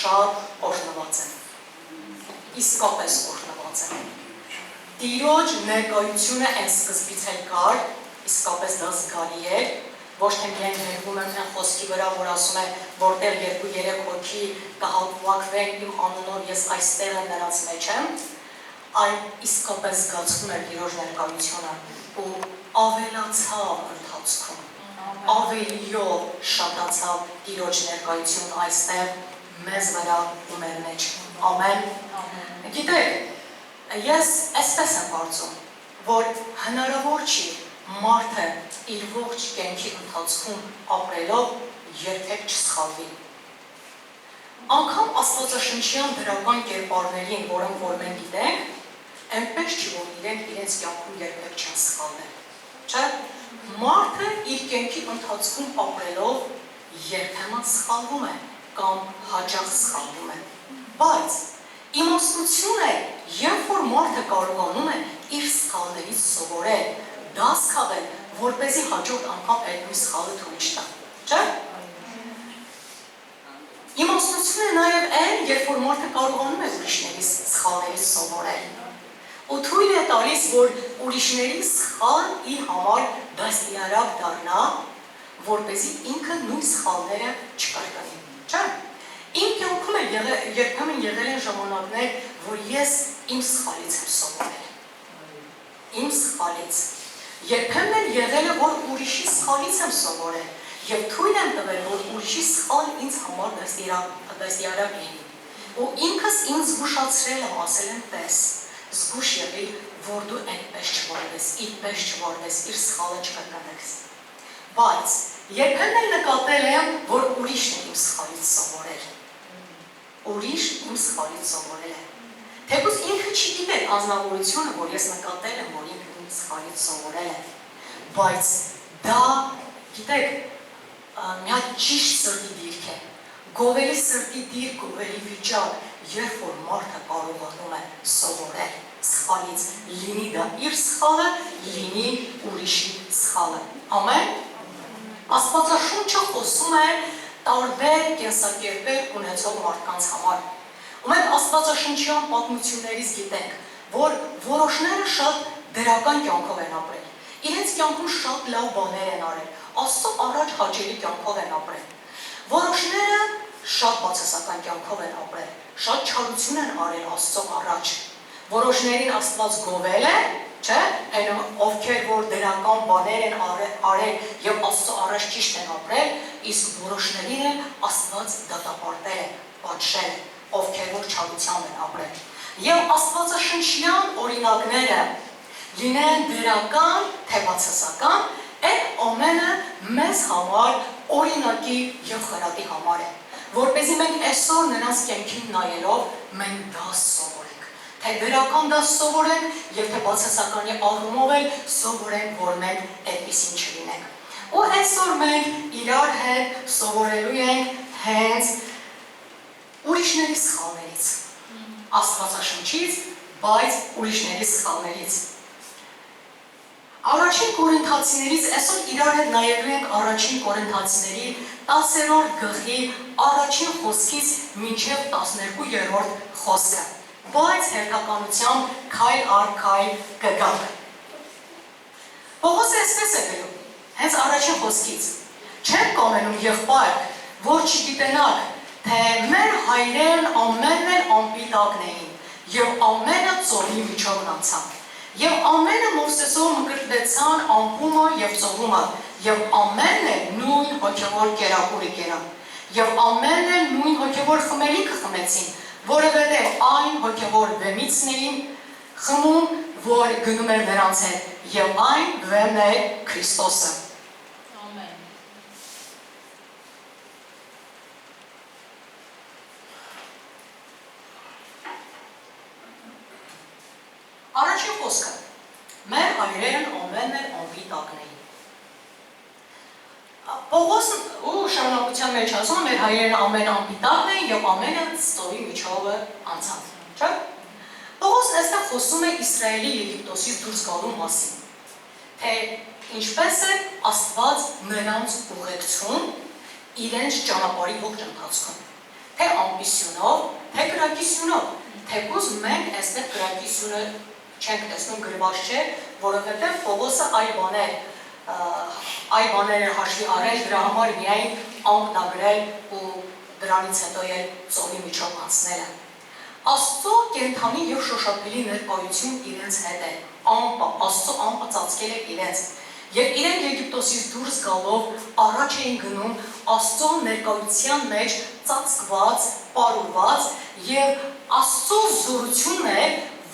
շատ օրհնված են։ Իսկապես օրհնված են։ Տիրոջ ներկայությունը այն սկզբից էլ կար, իսկապես դա զգալի է, ոչ թե միայն ներվում եմ այն խոսքի վրա, որ ասում է, որտեղ 2-3 հոգի կհավաքվեն իմ անունով, ես այստեղ եմ նրանց մեջ եմ, այն իսկապես զգացվում էր Տիրոջ ներկայությունը ու ավելացավ ընթացքում, ավելիով շատացավ Տիրոջ ներկայությունը այստեղ մեզ վրա ու մեր մեջ։ Ամեն։ Գիտեք, ես այսպես եմ կարծում, որ հնարավոր չի մարդը իր ողջ կյանքի ընթացքում ապրելով երբեք չսխալվի։ Անգամ աստվածաշնչյան դրական կերպարներին, որոնք որ մենք գիտենք, այնպես չի, որ իրենք իրենց կյանքում երբեք չեն սխալվել։ Չէ՞։ Մարդը իր կյանքի ընթացքում ապրելով երբեմն սխալվում է կամ հաճախ սխալվում է։ Բայց իմաստություն է, երբ որ մարդը կարողանում է իր սխալներից սովորել, դաս քաղել, որպեսզի հաջորդ անգամ այդ նույն սխալը թույլ չտա։ Չէ՞։ Իմաստություն է նաև այն, երբ որ մարդը կարողանում է ուրիշների սխալներից սովորել։ Ու թույլ է տալիս, որ ուրիշների սխալ իր համար դաստիարակ դառնա, որպեսզի ինքը նույն սխալները չկրկնի։ Չէ՞։ Իմ կյանքում երբեմն եղել են ժամանակներ, որ ես իմ սխալից եմ սովորել։ Իմ սխալից։ Երբեմն եղել է, որ ուրիշի սխալից եմ սովորել եւ թույլ եմ տվել, որ ուրիշի սխալը ինձ համար դաստիարակ լինի։ Ու ինքս ինձ զգուշացրել եմ, ասել եմ, տես, զգուշ եղի, որ դու այդպես չվարվես, այդպես չվարվես, իր սխալը չկրկնես։ Բայց երբեմն նկատել եմ, որ ուրիշն է իմ սխալից սովորել։ Ուրիշ իմ սխալից սովորել է։ Թեկուզ ինքը չգիտեր անձնավորությունը, որ ես նկատել եմ, որ ինքը իմ սխալից սովորել է։ Բայց դա, գիտեք, մի հատ ճիշտ սրտի դիրք է։ Գովելի սրտի դիրք, գովելի վիճակ, երբ որ մարդը կարողանում է սովորել սխալից, լինի դա իր սխալը, լինի ուրիշի սխալը։ Ամեն։ Աստվածաշունչը խոսում է տարբեր կենսակերպեր ունեցող մարդկանց համար։ Ու մենք աստվածաշնչյան պատմություններից գիտենք, որ որոշները շատ դրական կյանքով են ապրել։ Իրենց կյանքում շատ լավ բաներ են արել, Աստծո առաջ հաճելի կյանքով են ապրել։ Որոշները շատ բացասական կյանքով են ապրել, շատ չարություն են արել Աստծո առաջ։ Որոշներին Աստված գովել է, չէ՞, այն ովքեր որ դրական բաներ են արել եւ Աստծո առաջ ճիշտ են ապրել, իսկ որոշներին էլ Աստված դատապարտել է, պատժել է, ովքեր որ չարությամբ են ապրել։ Եվ աստվածաշնչյան օրինակները լինեն դրական, թե բացասական, այդ ամենը մեզ համար օրինակի եւ խրատի համար է, որպեսզի մենք այսօր նրանց կյանքին նայելով մենք դաս սովորենք, թե դրական դաս սովորենք եւ թե բացասականի առումով էլ սովորենք, որ մենք այդպեսին չլինենք։ Ու այսօր մենք իրար հետ սովորելու ենք հենց ուրիշների սխալներից, աստվածաշնչից, բայց ուրիշների սխալներից։ Առաջին Կորինթացիներից այսօր իրար հետ նայելու ենք առաջին Կորինթացիների 10-րդ գլխի առաջին խոսքից մինչև 12-րդ խոսքը, բայց հերթականությամբ քայլ առ քայլ կգանք։ Պողոսը այսպես է գրում, հենց առաջին խոսքից. չենք կամենում եղբայր, որ չգիտենաք, թե մեր հայրերն ամենն էլ անպիտակն էին, եւ ամենը ծովի միջով անցան, եւ ամենը Մովսեսով մկրտվեցան անկումը եւ ծովումը, եւ ամենն էլ նույն հոգեվոր կերակուրը կերան, եւ ամենն էլ նույն հոգեվոր խմելիքը խմեցին, որովհետեւ այն հոգեվոր վեմիցն էին խմում, որ գնում էր նրանց հետ, եւ այն վեմն է Քրիստոսը։ Առաջին խոսքը, մեր հայրերն ամենն էլ անպիտակն էին։ Պողոսն ու շարունակության մեջ ասում մեր հայրերն ամեն անպիտակն էին եւ ամենը ծովի միջովը անցան, չէ՞։ Պողոսն այստեղ խոսում է Իսրայելի Եգիպտոսից դուրս գալու մասին, թե ինչպես է Աստված նրանց ուղեկցում իրենց ճանապարհի ողջ ընթացքում։ թե ամբիսյունով, թե կրակիսյունով, թեկուզ մենք այստեղ կրակիսյունը չենք տեսնում գրված չէ, որովհետև Պողոսը այլ բաներ հաշվի արել, դրա համար միայն ամպնագրել ու դրանից հետո էլ ծովի միջով անցնելը։ Աստծո կենդանի և շոշափելի ներկայություն իրենց հետ է, Աստծո ամպը ծածկել է իրենց, և իրենք Եգիպտոսից դուրս գալով առաջ էին գնում Աստծո ներկայության մեջ ծածկված, պարուրված և Աստծո զորությունն է,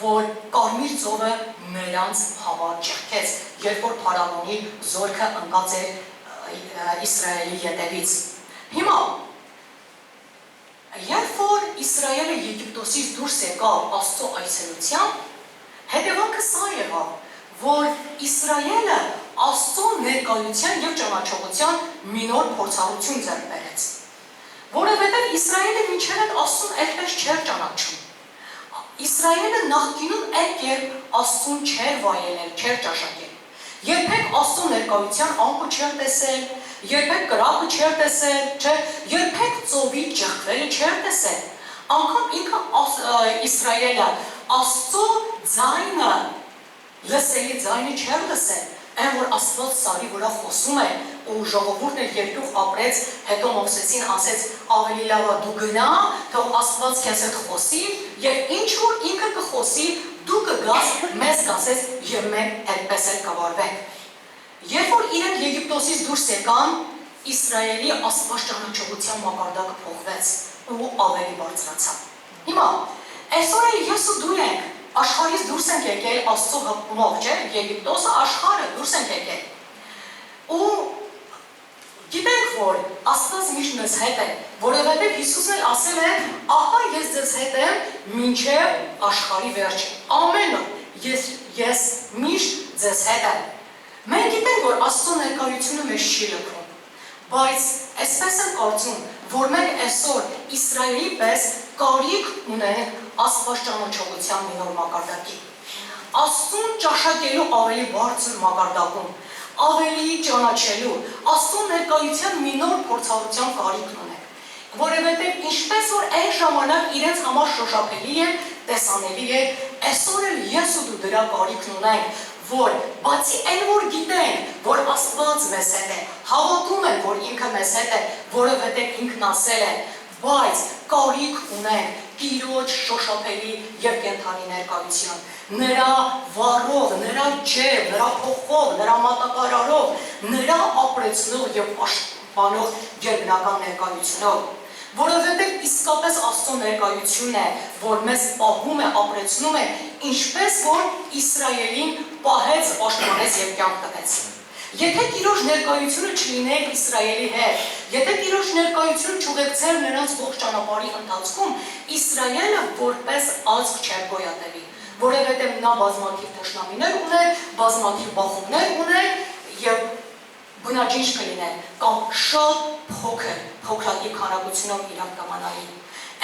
որ Կարմիր ծովը նրանց համար ճեղքեց, երբ որ Փարավոնի զորքը ընկած էր Իսրայելի ետևից։ Հիմա, երբ որ Իսրայելը Եգիպտոսից դուրս եկավ Աստծո այցելությամբ, հետևանքը սա եղավ, որ Իսրայելը Աստծո ներկայության և ճանաչողության մի նոր փորձառություն ձեռք բերեց, որովհետև Իսրայելը մինչև այդ Աստծուն այդպես չէր ճանաչում։ Իսրայելը նախկինում այդ կերպ Աստծուն չէր վայելել, չէր ճաշակել։ Երբեք Աստծո ներկայության ամպը չէր տեսել, երբեք կրակը չէր տեսել, չէ, երբեք ծովի ճեղքվելը չէր տեսել։ Անգամ ինքը Իսրայելը Աստծո ձայնը, լսելի ձայնը չէր լսել, այն որ Աստված սարի վրա խոսում է ու ժողովուրդն էլ երկյուղ ապրեց, հետո Մովսեսին ասեց ավելի լավ է դու գնա, թող Աստված քեզ հետ խոսի եւ ինչ որ ինքը կխոսի, դու կգաս, մեզ կասես եւ մենք այդպես էլ կվարվենք։ Երբ որ իրենք Եգիպտոսից դուրս եկան, Իսրայելի Աստված ճանաչողության մակարդակը փոխվեց ու ավելի բարձրացավ։ Հիմա այսօր էլ ես ու դու ենք աշխարհից դուրս ենք եկել Աստծո հպումով, չէ՞, Եգիպտոսը աշխարհը դուրս ենք եկել։ Ու գիտենք, որ Աստված միշտ մեզ հետ է, որովհետև Հիսուսն էլ ասել է, ահա ես ձեզ հետ եմ մինչև աշխարհի վերջը։ Ամեն օր ես միշտ ձեզ հետ եմ։ Մենք գիտենք, որ Աստծո ներկայությունը մեզ չի լքում, բայց այսպես եմ կարծում, որ մենք այսօր Իսրայելի պես կարիք ունենք Աստված ճանաչողության մի նոր մակարդակի։ Աստծուն ճաշակելու ավելի բարձր մակարդակում, ավելի ճանաչելու, Աստծո ներկայության մի նոր փորձառության կարիքն ունենք, որովհետև ինչպես որ այն ժամանակ իրենց համար շոշափելի է, տեսանելի է, այսօր էլ ես ու դու դրա կարիքն ունենք, որ բացի այն որ գիտենք, որ Աստված մեզ հետ է, հավատում են, որ ինքը մեզ հետ է, որովհետև ինքն ասել է, բայց կարիք ունենք Տիրոջ շոշափելի և կենդանի ներկայություն, նրա վառող, նրա ջերմ, նրա փոխող, նրա մատակարարող, նրա ապրեցնող և պաշտպանող գերբնական ներկայությունով, որովհետև իսկապես Աստծո ներկայությունն է, որ մեզ պահում է, ապրեցնում է, ինչպես որ Իսրայելին պահեց, պաշտպանեց և կյանք տվեց։ Եթե Տիրոջ ներկայությունը չլիներ Իսրայելի հետ, եթե Տիրոջ ներկայությունը չուղեկցեր նրանց ողջ ճանապարհի ընթացքում, Իսրայելը որպես ազգ չէր գոյատևի, որովհետև նա բազմաթիվ թշնամիներ ուներ, բազմաթիվ բախումներ ուներ և բնաջինջ կլիներ, կամ շատ փոքրատիպ քանակությունով իրանք կամանային։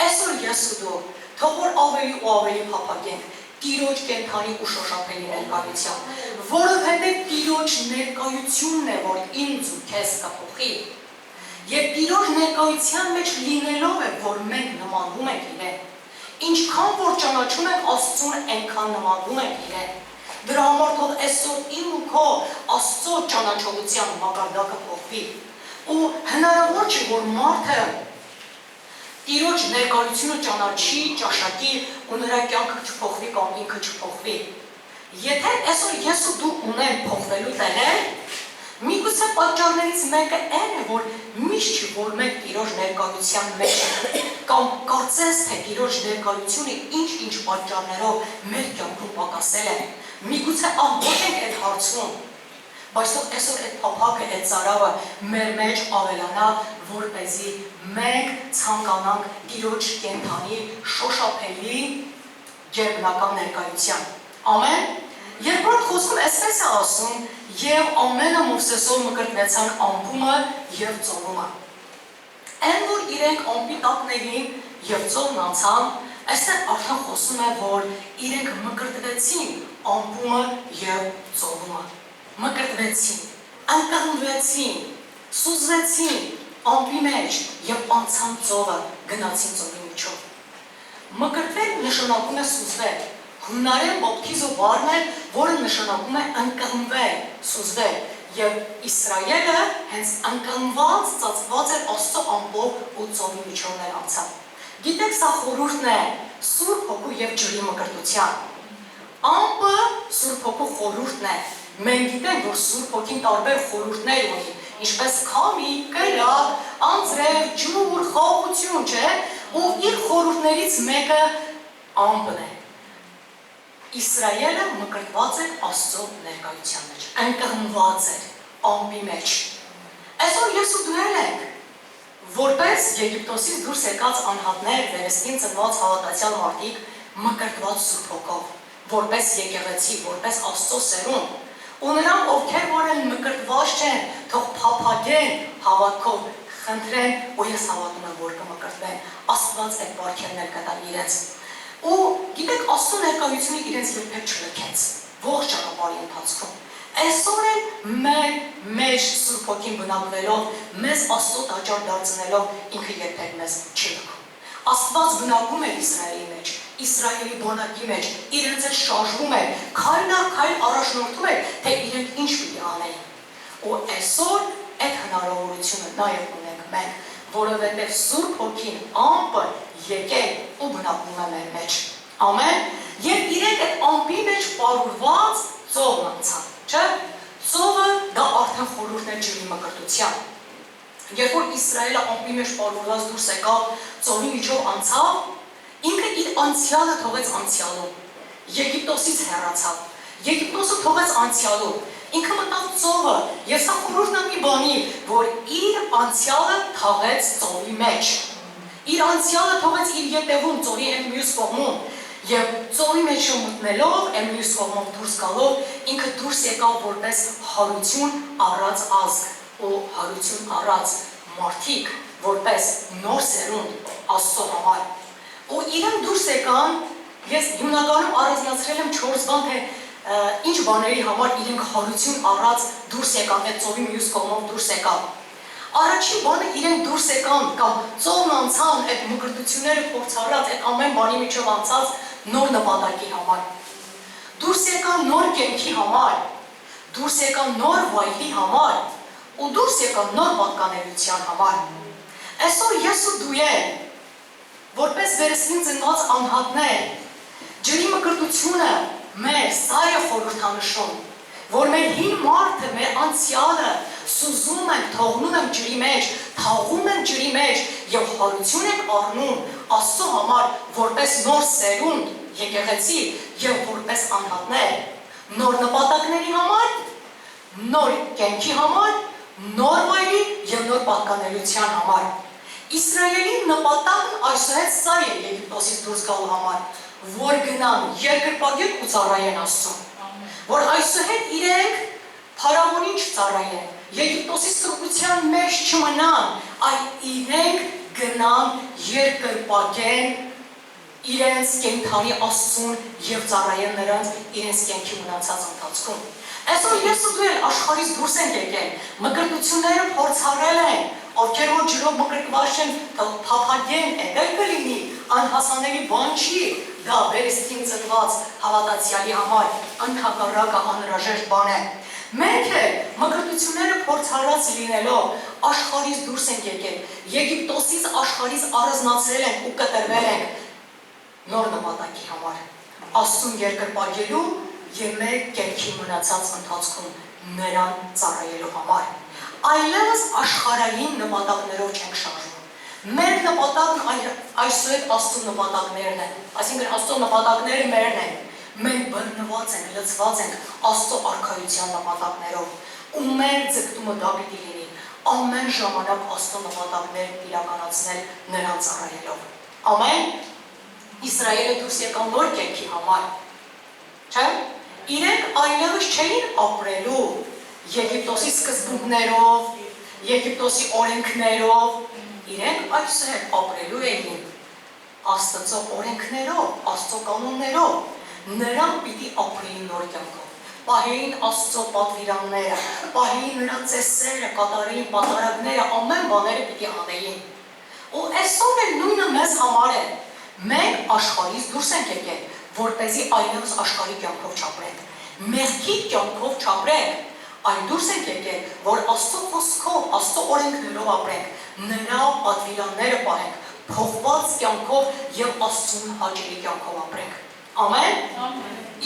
Այսօր ես ու դու, թող որ ավելի ու ավելի փափագենք Տիրոջ կենդանի ու շոշափելի ներկայությամբ, որովհետև Տիրոջ ներկայությունն է, որ ինձ ու քեզ կփոխի, և Տիրոջ ներկայության մեջ լինելով է, որ մենք նմանվում ենք իրեն, ինչքան որ ճանաչում ենք Աստծուն, այնքան նմանվում ենք իրեն, դրա համար թող այսօր իմ ու քո Աստծո ճանաչողության մակարդակը փոխվի, ու հնարավոր չէ, որ մարդը Տիրոջ ներկայությունը ճանաչի, ճաշակի ու նրա կյանքը չփոխվի կամ ինքը չփոխվի։ Եթե այսօր ես ու դու ունենք փոխվելու տեղեր, միգուցե պատճառներից մեկը այն է, որ միշտ չի, որ մենք Տիրոջ ներկայության մեջ կամ կարծես թե Տիրոջ ներկայությունը ինչ-ինչ պատճառներով մեր կյանքում պակասել է, միգուցե ամբողջ ենք այդ հարցում, բայց այսօր այդ փափագը, այդ ծարավը մեր մեջ ավելանա, որպեսզի մենք ցանկանանք Տիրոջ կենդանի շոշափելի գերբնական ներկայության։ Ամեն։ Երկրորդ խոսքում այսպես է ասում, և ամենը Մովսեսով մկրտվեցան ամպումը և ծովումը։ Այն որ իրենք ամպի տակն էին և ծովն անցան, այստեղ արդեն խոսում է, որ իրենք մկրտվեցին ամպումը և ծովումը։ Մկրտվեցին, ընկղմվեցին, սուզվեցին, ամպի մեջ եւ անցան ծովը, գնացին ծովի միջով։ Մկրտվել նշանակում է սուզվել, հունարեն բոպտիզո բառն է, որը նշանակում է ընկղմվել, սուզվել, եւ Իսրայելը հենց ընկղմված, ծածկված էր Աստծո ամպով ու ծովի միջով անցավ։ Գիտեք, սա խորհուրդն է Սուրբ Հոգու եւ ջրի մկրտության։ Ամպը Սուրբ Հոգու խորհուրդն է։ Մենք գիտենք, որ Սուրբ Հոգին տարբեր խորհուրդներ ունի, ինչպես քամի, կրակ, անձրև, ջուր, խաղաղություն, չէ՞, ու իր խորհուրդներից մեկը ամպն է։ Իսրայելը մկրտված էր Աստծո ներկայության մեջ, ընկղմված էր ամպի մեջ։ Այսօր ես ու դու ենք, որպես Եգիպտոսից դուրս եկած անհատներ, վերստին ծնված հավատացյալ մարդիկ, մկրտված Սուրբ Հոգով, որպես եկեղեցի, որպես Աստծո սերունդ, ու նրանք, ովքեր որ են մկրտված չեն, թող փափագեն հավատքով, խնդրեն, ու ես հավատում եմ, որ կմկրտվեն, Աստված այդ բարքերն էլ կտա իրենց։ Ու գիտեք, Աստծո ներկայությունը իրենց երբեք չլքեց, ողջ ճանապարհի ընթացքում։ Այսօր էլ մեր Սուրբ Հոգին բնակվելով, մեզ Աստծո տաճար դարձնելով, ինքը երբեք մեզ չի լքում։ Աստված բնակվում էր Իսրայելի մեջ, Իսրայելի բանակի մեջ, իրենց հետ շարժվում էր, քայլ առ քայլ առաջնորդում էր, թե իրենք ինչ պիտի անեն։ Ու այսօր այդ հնարավորությունը նաև ունենք մենք, որովհետև Սուրբ Հոգին ամպը եկել ու բնակվում է մեր մեջ։ Ամեն։ Եվ իրենք այդ ամպի մեջ պարուրված ծովն անցան, չէ՞։ Ծովը դա արդեն խորհուրդն է ջրի մկրտության։ Երբ որ Իսրայելը ամպի մեջ պարուրված դուրս եկավ, ծովի միջով անցավ, ինքը իր անցյալը թողեց անցյալում, Եգիպտոսից հեռացավ, Եգիպտոսը թողեց անցյալում, ինքը մտավ ծովը, եւ սա խորհուրդն է մի բանի, որ իր անցյալը թաղեց ծովի մեջ, իր անցյալը թողեց իր ետևում, ծովի այն մյուս կողմում, եւ ծովի մեջ մտնելով, այն մյուս կողմով դուրս գալով, ինքը դուրս եկավ որպես հարություն առած ազգ ու հարություն առած մարդիկ, որպես նոր սերունդ Աստծո համար։ Ու իրենք դուրս եկան, ես հիմնականում առանձնացրել եմ 4 բան, թե ինչ բաների համար իրենք հարություն առած դուրս եկան, այդ ծովի մյուս կողմով դուրս եկան։ Առաջին բանը իրենք դուրս եկան կամ ծովն անցան, այդ մկրտությունները փորձառած, այդ ամեն բանի միջով անցած նոր նպատակի համար։ Դուրս եկան նոր կյանքի համար, դուրս եկան նոր վայրի համար ու դուրս եկան նոր պատկանելիության համար։ Այսօր ես ու դու ենք, որպես վերստին ծնված անհատներ, ջրի մկրտությունը մեր սա է խորհրդանշում, որ մեր հին մարդը, մեր անցյալը սուզում ենք, թողնում ենք ջրի մեջ, թաղում ենք ջրի մեջ եւ հարություն ենք առնում Աստծո համար, որպես նոր սերունդ, եկեղեցի եւ որպես անհատներ, նոր նպատակների համար, նոր կյանքի համար, նոր վայրի եւ նոր պատկանելիության համար։ Իսրայելի նպատակն այսուհետ սա է Եգիպտոսից դուրս գալու համար, որ գնան երկրպագեն ու ծառայեն Աստծուն, որ այսուհետ իրենք փարավոնին չծառայեն, Եգիպտոսի ստրկության մեջ չմնան, այլ իրենք գնան երկրպագեն իրենց կենդանի Աստծուն եւ ծառայեն նրանց իրենց կյանքի մնացած ընթացքում։ Այսօր ես ու դու աշխարհից դուրս ենք եկել, մկրտությունները փորձառել են, ովքեր որ ջրով մկրտված են, փափագեն, դա կլինի, անհասանելի բան չի, դա վերստին ծնված հավատացյալի համար ընդհակառակը անհրաժեշտ բան է։ Մենք էլ մկրտությունները փորձառած լինելով աշխարհից դուրս ենք եկել, Եգիպտոսից աշխարհից առանձնացրել ենք ու կտրվել ենք նոր նպատակի համար, Աստծուն երկրպագելու եւ մեր կյանքի մնացած ընթացքում նրան ծառայելու համար։ Այլևս աշխարհային նպատակներով չենք շարժվում։ Մեր նպատակն այսուհետ Աստծո նպատակներն են, այսինքն Աստծո նպատակները մերն են։ Մենք բռնված ենք, լցված ենք Աստծո արքայության նպատակներով, ու մեր ձգտումը դա պիտի լինի ամեն ժամանակ Աստծո նպատակներն իրականացնել նրան ծառայելով։ Ամեն։ Իսրայելը դուրս եկան նոր կյանքի համար, չէ՞։ Իրենք այլևս չէին ապրելու Եգիպտոսի սկզբունքներով, Եգիպտոսի օրենքներով, իրենք այսուհետ ապրելու էին Աստծո օրենքներով, Աստծո կանոններով, նրանք պիտի ապրեին նոր կյանքով, պահեին Աստծո պատվիրանները, պահեին նրա ծեսերը, կատարեին պատարագները, ամեն բաները պիտի անեին։ Ու այսօր էլ նույնը մեզ համար է։ Մենք աշխարհից դուրս ենք եկել, որպեսզի այլևս աշխարհի կյանքով չապրենք, մեղքի կյանքով չապրենք, այլ դուրս ենք եկել, որ Աստծո խոսքով, Աստծո օրենքներով ապրենք, նրա պատվիրանները պահենք, փոխված կյանքով եւ Աստծուն հաճելի կյանքով ապրենք։ Ամեն։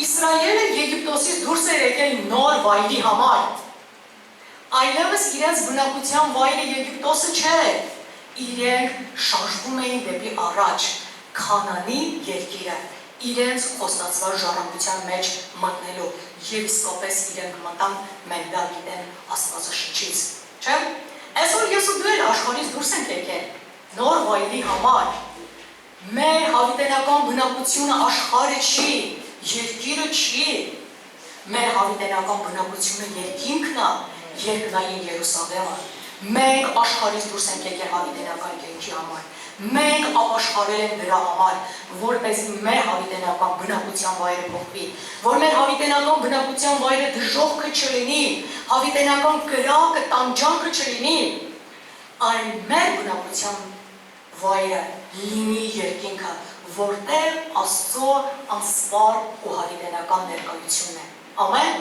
Իսրայելը Եգիպտոսից դուրս էր եկել նոր վայրի համար։ Այլևս իրենց բնակության վայրը Եգիպտոսը չէր։ Իրենք շարժվում էին դեպի առաջ, Քանանի երկիրը, իրենց խոստացված ժառանգության մեջ մտնելու, եւ իսկապես իրենք մտան, մենք դա գիտենք Աստվածաշնչից, չէ՞։ Այսօր ես ու դու էլ աշխարհից դուրս ենք եկել, նոր վայրի համար։ Մեր հավիտենական բնակությունը աշխարհը չի, երկիրը չի։ Մեր հավիտենական բնակությունը երկինքն է, երկնային Երուսաղեմը։ Մենք աշխարհից դուրս ենք եկել հավիտենական կյանքի համար։ Մենք ապաշխարել ենք դրա համար, որպեսզի մեր հավիտենական բնակության վայրը փոխվի, որ մեր հավիտենական բնակության վայրը դժոխքը չլինի, հավիտենական կրակը, տանջանքը չլինի, այլ մեր բնակության վայրը լինի երկինքը, որտեղ Աստծո անսպար ու հավիտենական ներկայությունն է։ Ամեն։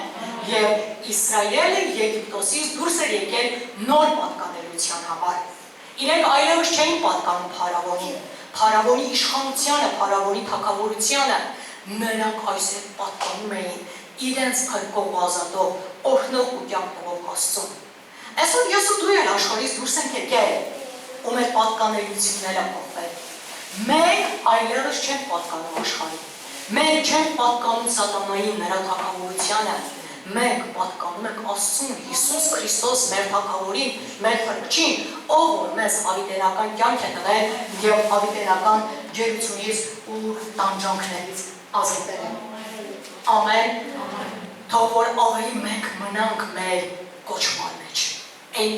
Եվ Իսրայելը Եգիպտոսից դուրս էր եկել նոր պատկանելիության համար։ Իրենք այլևս չէին պատկանում փարավոնին, փարավոնի իշխանությանը, փարավոնի թագավորությանը, նրանք այսօր պատկանում էին իրենց փրկող ազատով, օրհնող ու կյանք տվող Աստծուն։ Այսօր ես ու դու էլ աշխարհից դուրս ենք եկել, ու մեր պատկանելիությունները փոխվել։ Մենք այլևս չենք պատկանում աշխարհին, մենք չենք պատկանում սատանային նրա թագավորությանը, մենք պատկանում ենք Աստծուն, Հիսուս Քրիստոս մեր թագավորին, մեր փրկչին, ով որ մեզ հավիտենական կյանք է տվել եւ հավիտենական ջերմությունից ու տանջանքներից ազատել է։ Ամեն։ Թող որ ավելի մենք մնանք մեր կոչման մեջ, այն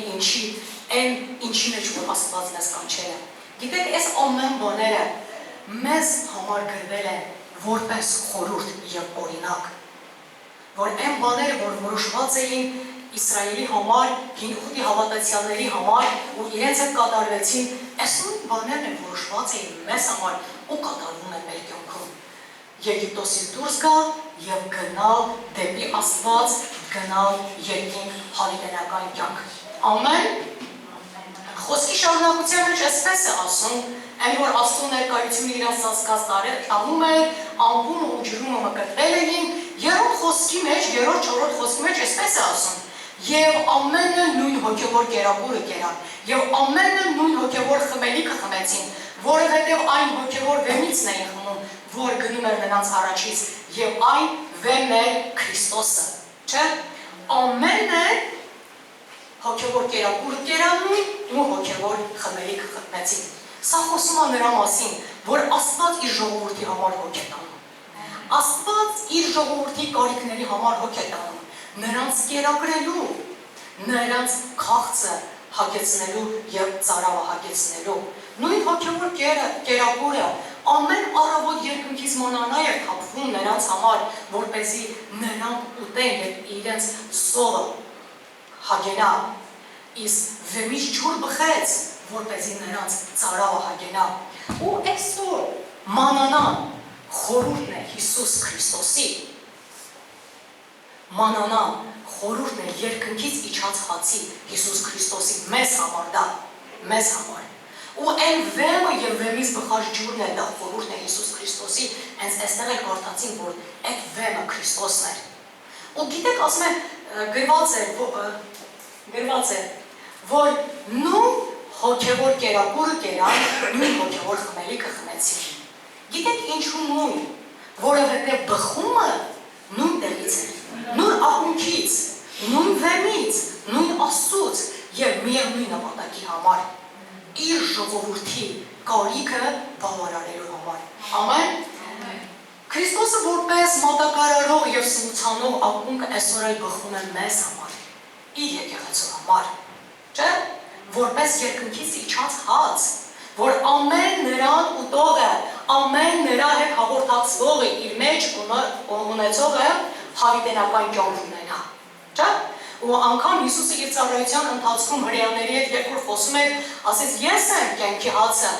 ինչի մեջ որ Աստված մեզ կանչել է։ Գիտեք, այս ամեն բաները մեզ համար գրվել են որպես խորհուրդ եւ օրինակ, որ այն բաները, որ որոշված էին Իսրայելի համար, հինուխտի հավատացյալների համար ու իրենց հետ կատարվեցին, այս նույն բաներն են որոշված էին մեզ համար ու կատարվում են մեր կյանքում։ Եգիպտոսից դուրս գալ եւ գնալ դեպի Աստված, գնալ երկինք հավիտենական կյանք։ Ամեն։ Խոսքի շարունակության մեջ այսպես է ասում, այն որ Աստծո ներկայությունը իրենց ծածկած տանում էր, ամպումը ու ջրումը մկրտել էին, երրորդ խոսքի մեջ, երրորդ չորրորդ խոսքի մեջ այսպես է ասում. Եվ ամենը նույն հոգևոր կերակուրը կերան, եւ ամենը նույն հոգևոր խմելիքը խմեցին, որովհետեւ այն հոգևոր վեմիցն էին խմում, որ գնում էր նրանց առաջից, եւ այն վեմն է Քրիստոսը, չէ՞։ Ամենը հոգևոր կերակուրը կերանին ու հոգևոր խմելիքը խմեցին։ Սա խոսում է նրա մասին, որ Աստված իր ժողովրդի համար հոգ է տանում։ Աստված իր ժողովրդի կարիքների համար հոգ է տանում, նրանց կերակրելու, նրանց քաղցը հագեցնելու եւ ծարավը հագեցնելու։ Նույն հոգևոր կերակուրը ամեն առավոտ երկնքից մանանա էր թափվում նրանց համար, որպեսզի նրանք ուտեն եւ իրենց սովը հագենա, իսկ վեմից ջուր բխեց, որպեսզի նրանց ծարավը հագենա։ Ու այսօր մանանան խորհուրդն է Հիսուս Քրիստոսի, մանանան խորհուրդն է երկնքից իջած հացի Հիսուս Քրիստոսի մեզ համար դա, մեզ համար։ Ու այն վեմը եւ վեմից բխած ջուրն է դա խորհուրդն է Հիսուս Քրիստոսի, հենց այստեղ էլ կարդացին, որ այդ վեմը Քրիստոսն է։ Ու գիտեք, ասում են, գրված է, որ նույն հոգևոր կերակուրը կերան, նույն հոգևոր խմելիքը խմեցին։ Գիտեք ինչու նույն, որովհետև բխումը նույն տեղից է, նույն աղմուկից, նույն վեմից, նույն Աստծուց եւ միևնույն նպատակի համար, իր ժողովրդի կարիքը բավարարելու համար։ Ամեն։ Քրիստոսը որպես մատակարարող եւ սնուցանող աղմուկ այսօր էլ բխում է մեզ համար, իր եկեղեցու համար, չէ՞, որպես երկնքից իջած հաց, որ ամեն նրան ուտողը, ամեն նրա հետ հաղորդակցվողը իր մեջ ունեցողը հավիտենական կյանք ունենա։ Չէ՞։ Ու անգամ Հիսուսը իր ծառայության ընթացքում հրեաների հետ երբ որ խոսում էր, ասեց ես եմ կյանքի հացը,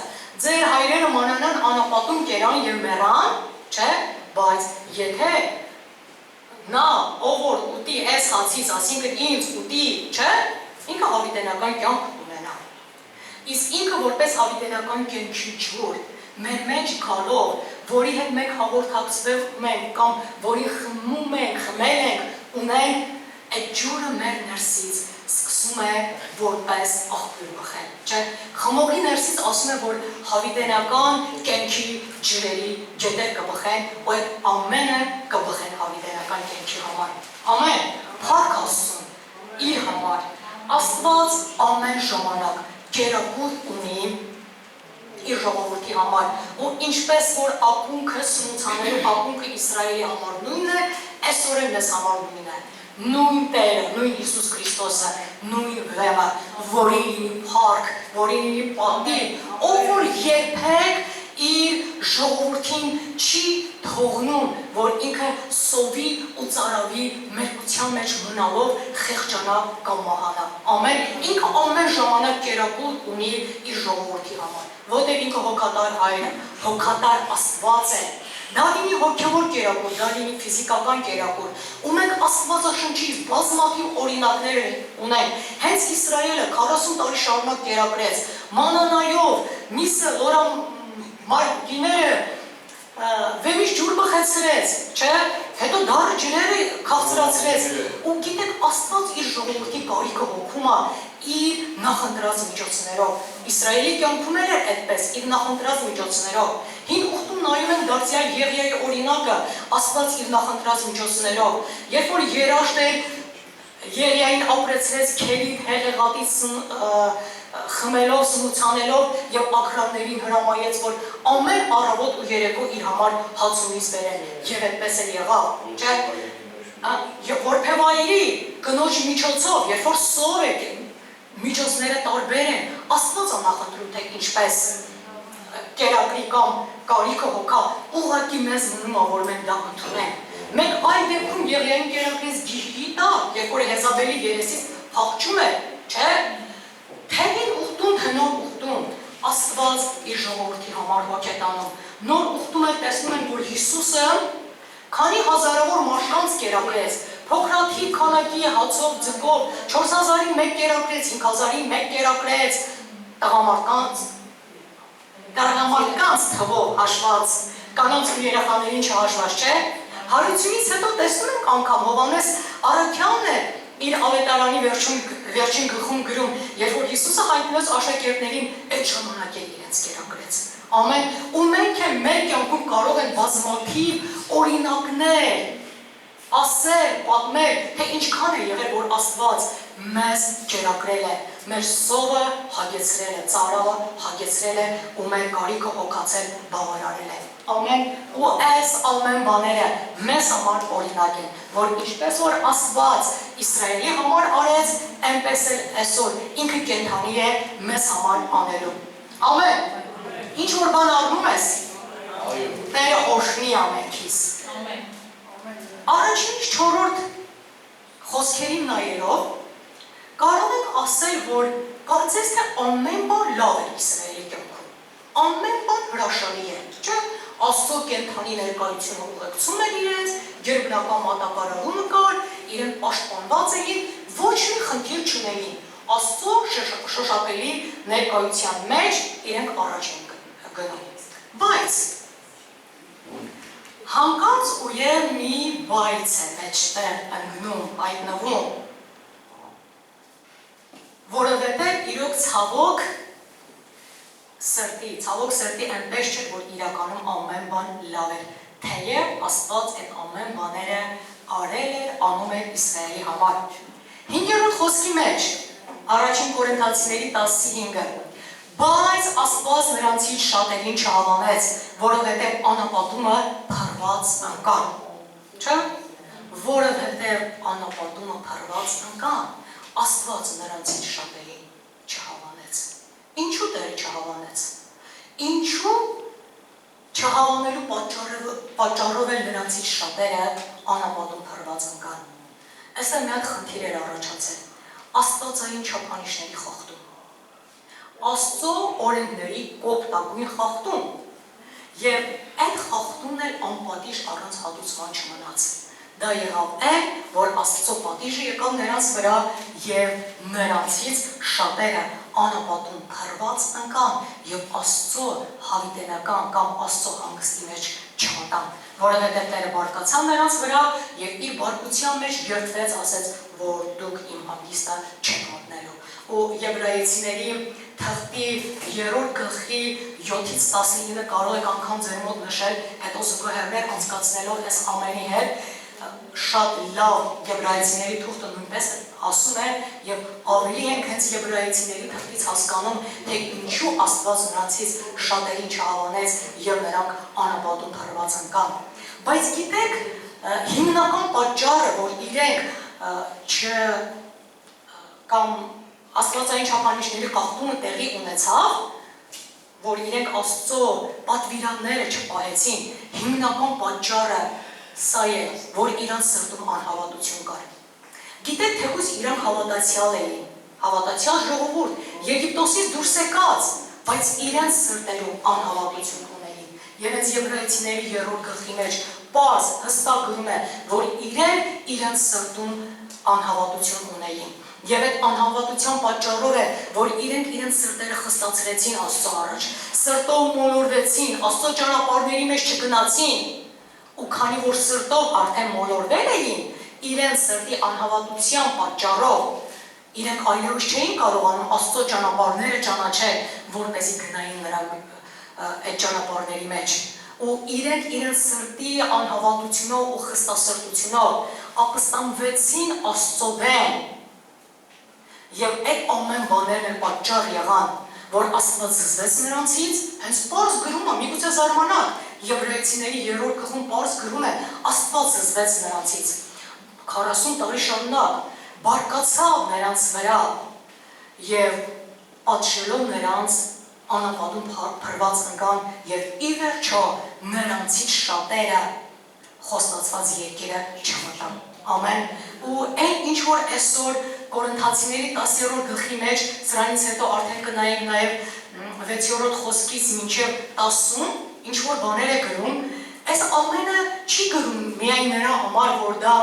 ձեր հայրերը մանանան անապատում կերան եւ մեռան, չէ՞, բայց եթե նա ով որ ուտի այս հացից, ասինքն ինձ ուտի, չէ՞, ինքը հավիտենական կյանք ունենա։ Իսկ ինքը որպես հավիտենական կյանքի ջուր մեր մեջ գալով, որի հետ մենք հաղորդակցվում ենք կամ որի խմում ենք, խմել ենք, ունենք, այդ ջուրը մեր ներսից սկսում է որպես աղբյուր բխել, չէ՞։ Խմողի ներսից ասում է, որ հավիտենական կյանքի ջրերի գետեր կբխեն, ու այդ ամենը կբխեն հավիտենական կյանքի համար։ Ամեն, փառք Աստծուն իր համար։ Աստված ամեն ժամանակ գերագույն ունի իր ժողովրդի համար, ու ինչպես որ ակունքը սնուցանելու ակունքը Իսրայելի համար նույնն է, այսօր էլ մեզ համար նույնն է։ Նույն Տերը, նույն Հիսուս Քրիստոսը, նույն Վեղը, որին լինի փառք, որին լինի պատիվ, ով որ երբեք իր ժողովրդին չի թողնում, որ ինքը սովի ու ծարավի մերկության մեջ մնալով խեղճանա կամ մահանա։ Ամեն, ինքը ամեն ժամանակ կերակուր ունի իր ժողովրդի համար, որտեղ ինքը հոգատար հայր, հոգատար Աստված է։ Դա լինի հոգևոր կերակուր, դա լինի ֆիզիկական կերակուր, ու մենք Աստվածաշնչից բազմաթիվ օրինակներ ունենք։ Հենց Իսրայելը 40 տարի շարունակ կերակրեց, մանանայով, միսը, մարգիները վեմից ջուր բխեցրեց, չէ, հետո դառը ջրերը քաղցրացրեց, ու գիտեք Աստված իր ժողովրդի կարիքը հոգում է իր նախընտրած միջոցներով։ Իսրայելի կյանքում էր այդպես, իր նախընտրած միջոցներով։ Հին ուխտում նայում են դարձյալ Եղիայի օրինակը, Աստված իր նախընտրած միջոցներով, երբ որ երաշտ էր Եղիային ապրեցրեց քերիվ հեղեղատից խմելով, սնուցանելով եւ ակրարներին հրամայեց, որ ամեն առավոտ ու երեկո իր համար հացունից բերեն, եւ այդպես էլ եղավ, չէ՞։ Եվ որբևայրի կնոջ միջոցով, երբ որ սով է, միջոցները տարբեր են, Աստված անախընտրում թե ինչպես կերակրի կամ կարիքը հոգա, ուղղակի մեզ մնում է, որ մենք դա ընդունենք։ Մենք այլ դեպքում Եղիային կերակրից գիրկի տակ, երբ որ Հեզաբելի երեսից փախչում է, չէ՞։ Թեին ուխտում, թե նոր ուխտում, Աստված իր ժողովրդի համար հոգ է տանում։ Նոր ուխտում էլ տեսնում են, որ Հիսուսը քանի հազարավոր մարդկանց կերակրեց, փոքրաթիվ քանակի հացով, ձկով, 4000-ի մեկ կերակրեց, 5000-ի մեկ կերակրեց, տղամարդկանց թվով հաշված, կանանց ու երեխաներին չհաշված, չէ։ Հարությունից հետո տեսնում ենք անգամ Հովհաննես Առաքյանն է իր ավետարանի վերջին գլխում գրում, երբ որ Հիսուսը հայտնվեց աշակերտներին, այդ ժամանակ էլ իրենց կերակրեց։ Ամեն, ու մենք էլ մեր կյանքում կարող ենք բազմաթիվ օրինակներ ասել, պատմել, թե ինչքան է եղել, որ Աստված մեզ կերակրել է, մեր սովը հագեցրել է, ծարավը հագեցրել է, ու մեր կարիքը հոգացել բավարարել է։ Ամեն, ու այս ամեն բաները մեզ համար օրինակ են, որ ինչպես որ Աստված Իսրայելի համար արեց, այնպես էլ այսօր ինքը կենդանի է մեզ համար անելու։ Ամեն, ինչ որ բան առնում ես, Տերը օրհնի ամենքիս։ Առաջին 4-րդ խոսքերին նայելով կարող ենք ասել, որ կարծես թե ամեն բան լավ է Իսրայելի կյանքում, ամեն բան հրաշալի է, չէ՞։ Աստծո կենդանի ներկայությունը ուղեկցում էր իրենց, ģերբնական մատակարարումը կար, իրենք պաշտպանված էին, ոչ մի խնդիր չունեին։ Աստծո շոշափելի ներկայության մեջ իրենք առաջ են գնում։ Բայց հանկարծ ուղղել մի բայց է մեջտեղ ընկնում, հայտնվում, որովհետև իրոք ցավոք սրտի այնպես չէ, որ իրականում ամեն բան լավ էր, թեև Աստված այդ ամեն բաները արել էր, անում էր Իսրայելի համար։ 5-րդ խոսքի մեջ, առաջին Կորինթացիների 15-ը, բայց Աստված նրանցից շատերին չհավանեց, որովհետև անապատումը փռված ընկան, չէ՞։ Որովհետև անապատումը փռված ընկան, Աստված նրանցից շատերին չհավանեց։ Ինչու Տերը չհավանեց։ Ինչու չհավանելու պատճառը պատճառով էլ նրանցից շատերը անապատում փրված ընկան։ Այստեղ մի հատ խնդիր էր առաջացել, աստվածային չափանիշների խախտում, Աստծո օրենքների կոպտագույն խախտում, եւ այդ խախտումն էլ անպատիժ առանց հատուցման չմնաց։ Դա եղավ այն, որ Աստծո պատիժը եկավ նրանց վրա եւ նրանցից շատերը անապատում փրված ընկան եւ Աստծո հավիտենական կամ Աստծո հանգստի մեջ չմտան, որովհետեւ Տերը բարկացավ նրանց վրա եւ իր բարկության մեջ երդվեց, ասեց, որ դուք իմ հանգիստը չեք մտնելու։ Ու Եբրայեցիների թղթի 3-րդ գլխի 7-ից 19 կարող եք անգամ ձեր մոտ նշել, հետո զուգահեռներ անցկացնելով այս ամենի հետ, շատ լավ Եբրայեցիների թուղթը նույնպես ասում է եւ ավելի ենք հենց Եբրայեցիների թղթից հասկանում, թե ինչու Աստված նրանցից շատերին չհավանեց եւ նրանք անապատում փրված ընկան։ Բայց գիտեք, հիմնական պատճառը, որ իրենք կամ աստվածային չափանիշների խախտումը տեղի ունեցավ, որ իրենք Աստծո պատվիրանները չպահեցին, հիմնական պատճառը սա է, որ իրանց սրտում անհավատություն կար։ Գիտեք, թեկուզ իրանք հավատացյալ էին, հավատացյալ ժողովուրդ, Եգիպտոսից դուրս եկած, բայց իրենց սրտերում անհավատություն ունեին։ Եվ հենց Եբրայեցիների 3-րդ գլխի մեջ պարզ հստակ գրում է, որ իրենք իրենց սրտում անհավատություն ունեին։ Եվ այդ անհավատության պատճառով է, որ իրենք իրենց սրտերը խստացրեցին Աստծո առաջ, սրտով մոլորվեցին, Աստծո ճանապարհների մեջ չգնացին, ու քանի որ սրտով արդեն մոլորվել էին, իրենց սրտի անհավատության պատճառով իրենք այլևս չէին կարողանում Աստծո ճանապարհները ճանաչել, որպեսզի գնային նրա այդ ճանապարհների մեջ։ Ու իրենք իրենց սրտի անհավատությունով ու խստասրտությունով ապստամբվեցին Աստծո դեմ։ Եվ այդ ամեն բաներն էլ պատճառ եղան, որ Աստված զզվեց նրանցից, հենց պարզ գրում է, միգուցե զարմանաք, Եբրայեցիների 3-րդ գլխում պարզ գրում է, Աստված զզվեց նրանցից 40 տարի շարունակ, բարկացավ նրանց վրա եւ պատժելով նրանց անապատում փրված ընկան եւ ի վերջո նրանցից շատերը խոստացված երկիրը չմտան։ Ամեն։ Ու այն ինչ որ այսօր Կորինթացիների 10-րդ գլխի մեջ, սրանից հետո արդեն կնայենք նաև 6-րդ խոսքից մինչև 10, ինչ որ բաներ է գրում, այս ամենը չի գրում միայն նրա համար, որ դա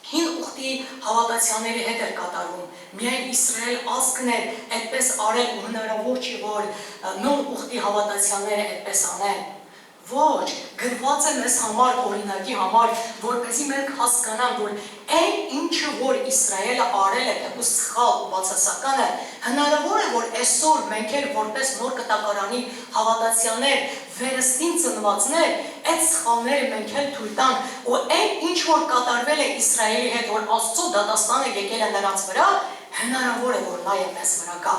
հին ուխտի հավատացյալների հետ էր կատարվում, միայն Իսրայել ազգն էր այդպես արել ու հնարավոր չի, որ նոր ուխտի հավատացյալները այդպես անեն։ Ոչ, գրված է մեզ համար օրինակի համար, որպեսզի մենք հասկանանք, որ այն ինչը որ Իսրայելը արել է, թեկուզ սխալ ու բացասական է, հնարավոր է, որ այսօր մենք էլ որպես նոր կտակարանի հավատացյալներ, վերստին ծնվածներ, այդ սխալները մենք էլ թույլ տանք, ու այն ինչ որ կատարվել է Իսրայելի հետ, որ Աստծո դատաստանը եկել է նրանց վրա, հնարավոր է, որ նա է մեզ վրա գա։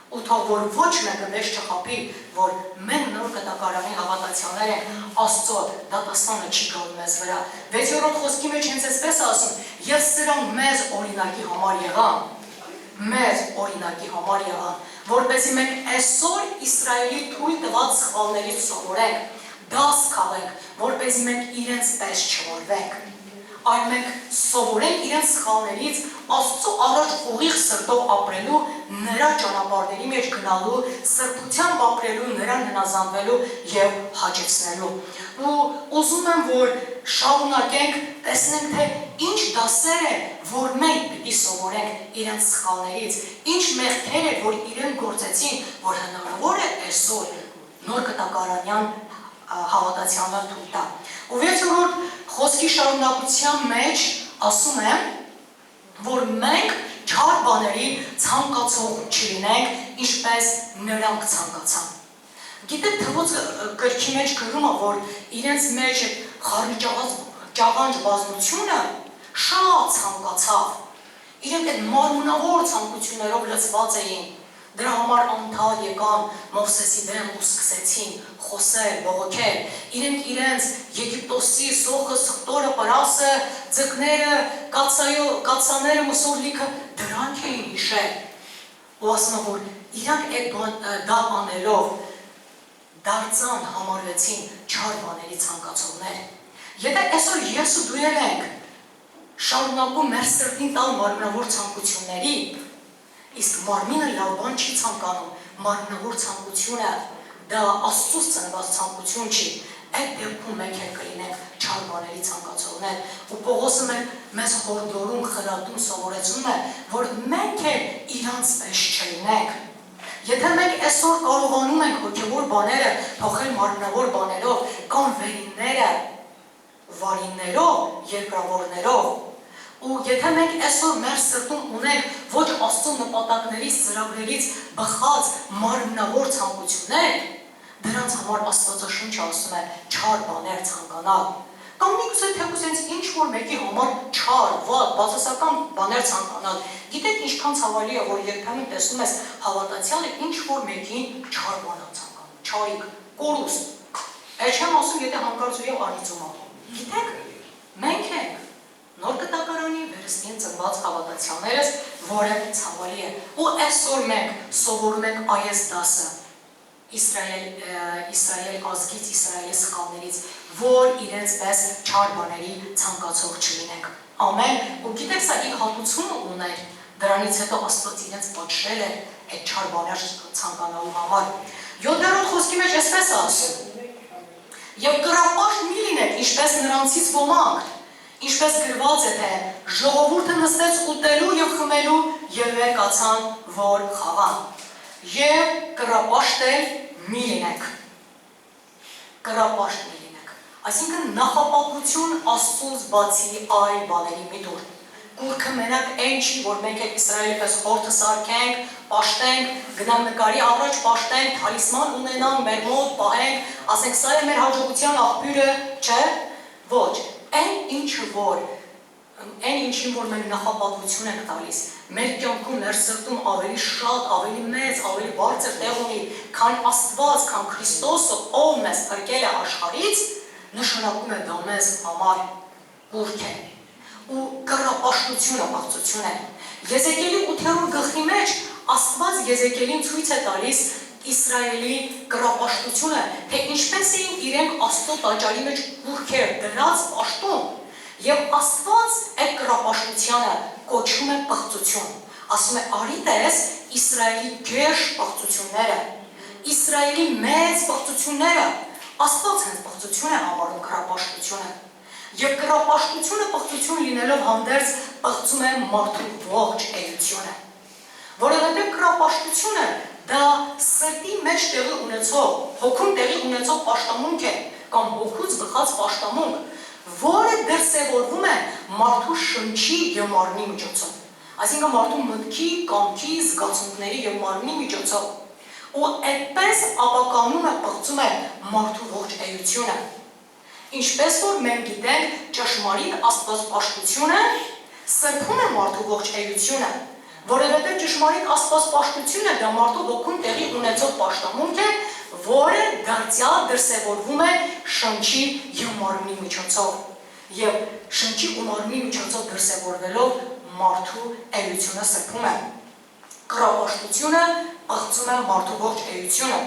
Ու թող որ ոչ մեկը մեզ չխաբի, որ մենք նոր կտակարանի հավատացյալներ ենք, Աստծո դատաստանը չի գալու մեզ վրա։ 6-րդ խոսքի մեջ հենց այսպես ասում, եւ սրանք մեզ օրինակի համար եղան, որպեսզի մենք այսօր Իսրայելի թույլ տված սխալներից սովորենք, դաս քաղենք, որպեսզի մենք իրենց պես չվարվենք, այլ մենք սովորենք իրենց սխալներից Աստծո առաջ ուղիղ սրտով ապրելու, նրա ճանապարհների մեջ գնալու, սրբությամբ ապրելու, նրան հնազանդվելու եւ հաճեցնելու։ Ու ուզում եմ, որ շարունակենք, տեսնենք, թե ինչ դասեր է, որ մենք պիտի սովորենք իրենց սխալներից, ինչ մեղքեր է, որ իրենք գործեցին, որ հնարավոր է այսօր նոր կտակարանյան հավատացյալներ թույլ տա։ Ու 6-րդ խոսքի շարունակության մեջ ասում եմ, որ մենք չար բաների ցանկացող չլինենք, ինչպես նրանք ցանկացան։ Գիտեք, թվոց գրքի մեջ գրում է, որ իրենց մեջ խառնիճաղանջ բազմությունը շատ ցանկացավ։ Իրենք այդ մարմնավոր ցանկություններով լցված էին։ Դրա համար անդալ եկան Մովսեսի դեմ ու սկսեցին խոսել, բողոքել։ Իրենք իրենց Եգիպտոսի սոխը, սխտորը, պարասը, ձկները, կացաները, մսորլիքը դրանք էին հիշել։ Ու ասում որ իրանք դա անելով դարձան համարվեցին չար բաների ցանկացողներ։ Եթե այսօր ես ու դու ենք շարունակում մեր սրտին տալ մարմնավոր ցանկությունների, իսկ մարմինը լավ բան չի ցանկանում, մարմնավոր ցանկությունը դա Աստծուց ծնված ցանկություն չի, այդ դեպքում մենք էլ կլինենք չար բաների ցանկացողներ, ու Պողոսը մեզ հորդորում, խրատում, սովորեցնում է, որ մենք էլ իրանց պես չլինենք։ Եթե մենք այսօր կարողանում ենք հոգևոր բաները փոխել մարմնավոր բաներով կամ վերինները վարիններով, երկրավորներով, ու եթե մենք այսօր մեր սրտում ունենք ոչ Աստծո նպատակներից, ծրագրերից բխած մարմնավոր ցանկություններ, դրանց համար Աստվածաշունչը ասում է չար բաներ ցանկանալ։ Կամ միգուցե թեկուզ ինչ-որ մեկի համար չար, վատ, բացասական բաներ ցանկանալ։ Գիտեք ինչքան ցավալի է, որ երբեմն տեսնում ես հավատացյալը ինչ-որ մեկին չար բան ցանկանում, չարիք, կորուստ։ Այդ չեմ ասում, եթե հանկարծ ու անիծում անում։ Գիտեք, մենք ենք նոր կտակարանի վերստին ծնված հավատացյալներս, որը ցավալի է։ Ու այսօր մենք սովորում ենք այս դասը Իսրայել ազգից, Իսրայելի սխալներից, որ իրենց պես չար բաների ցանկացող չլինենք։ Ամեն, ու գիտեք սա իր հատուցումը ուներ, դրանից հետո Աստված իրենց պատժել է այդ չար բաներ ցանկանալու համար։ 7-րդ խոսքի մեջ այսպես է ասում. Եվ կռապաշտ մի լինեք, ինչպես նրանցից ոմանք, ինչպես գրված է, թե ժողովուրդը նստեց ուտելու և խմելու և վեր կացան, որ խաղան։ Եվ կռապաշտել մի լինեք, կռապաշտ մի լինեք, այսինքն նախապատվություն Աստծուց բացի այլ բաների մի դուր, կուրքը մենակ այն չի, որ մենք եք Իսրայելի պես հորդը սարքենք, պաշտենք, գնանք նկարի առաջ պաշտենք, թալիսման ունենանք, մեր մոտ պահենք, ասենք սա է մեր հաջողության աղբյուրը, չէ, ոչ, այն ինչին, որ մենք նախապատվություն ենք տալիս, մեր կյանքում, մեր սրտում ավելի շատ, ավելի մեծ, ավելի բարձր տեղ ունի, քան Աստված, քան Քրիստոսը, ով մեզ փրկել է աշխարհից, նշանակում է դա մեզ համար կուրք է ու կռապաշտությունը բացություն է։ Եզեկիելի 8-րդ գլխի մեջ Աստված Եզեկիելին ցույց է տալիս Իսրայելի կռապաշտությունը, թե ինչպես էին իրենք Աստծո տաճարի մեջ կուրքեր դրած պաշտում, եւ Աստված այդ կռապաշտությանը կոչում է պղծություն։ Ասում է արի տես Իսրայելի գերշ պղծությունները, Իսրայելի մեծ պղծությունները, Աստված հենց պղծություն է համարում կռապաշտությունը։ Եվ կռապաշտությունը պղծություն լինելով հանդերձ պղծում է մարդու ողջ էությունը։ Որովհետև կռապաշտությունը դա սրտի մեջ տեղի ունեցող, հոգում տեղի ունեցող պաշտամունք է, կամ հոգուց բխած պաշտամունք, որը դրսևորվում է մարդու շնչի և մարմնի միջոցով, այսինքն մարդու մտքի, կամքի, զգացմունքների և մարմնի միջոցով, ու այդպես ապականում է, պղծում է մարդու ողջ էությունը։ Ինչպես որ մենք գիտենք, ճշմարիտ աստվածպաշտությունը սրբում է մարդու ողջ էությունը, որովհետև ճշմարիտ աստվածպաշտությունը դա մարդու հոգում տեղի ունեցող պաշտամունք է, որը դարձյալ դրսևորվում է շնչի և մարմնի միջոցով, և շնչի ու մարմնի միջոցով դրսևորվելով մարդու էությունը սրբում է։ Կռապաշտությունը պղծում է մարդու ողջ էությունը։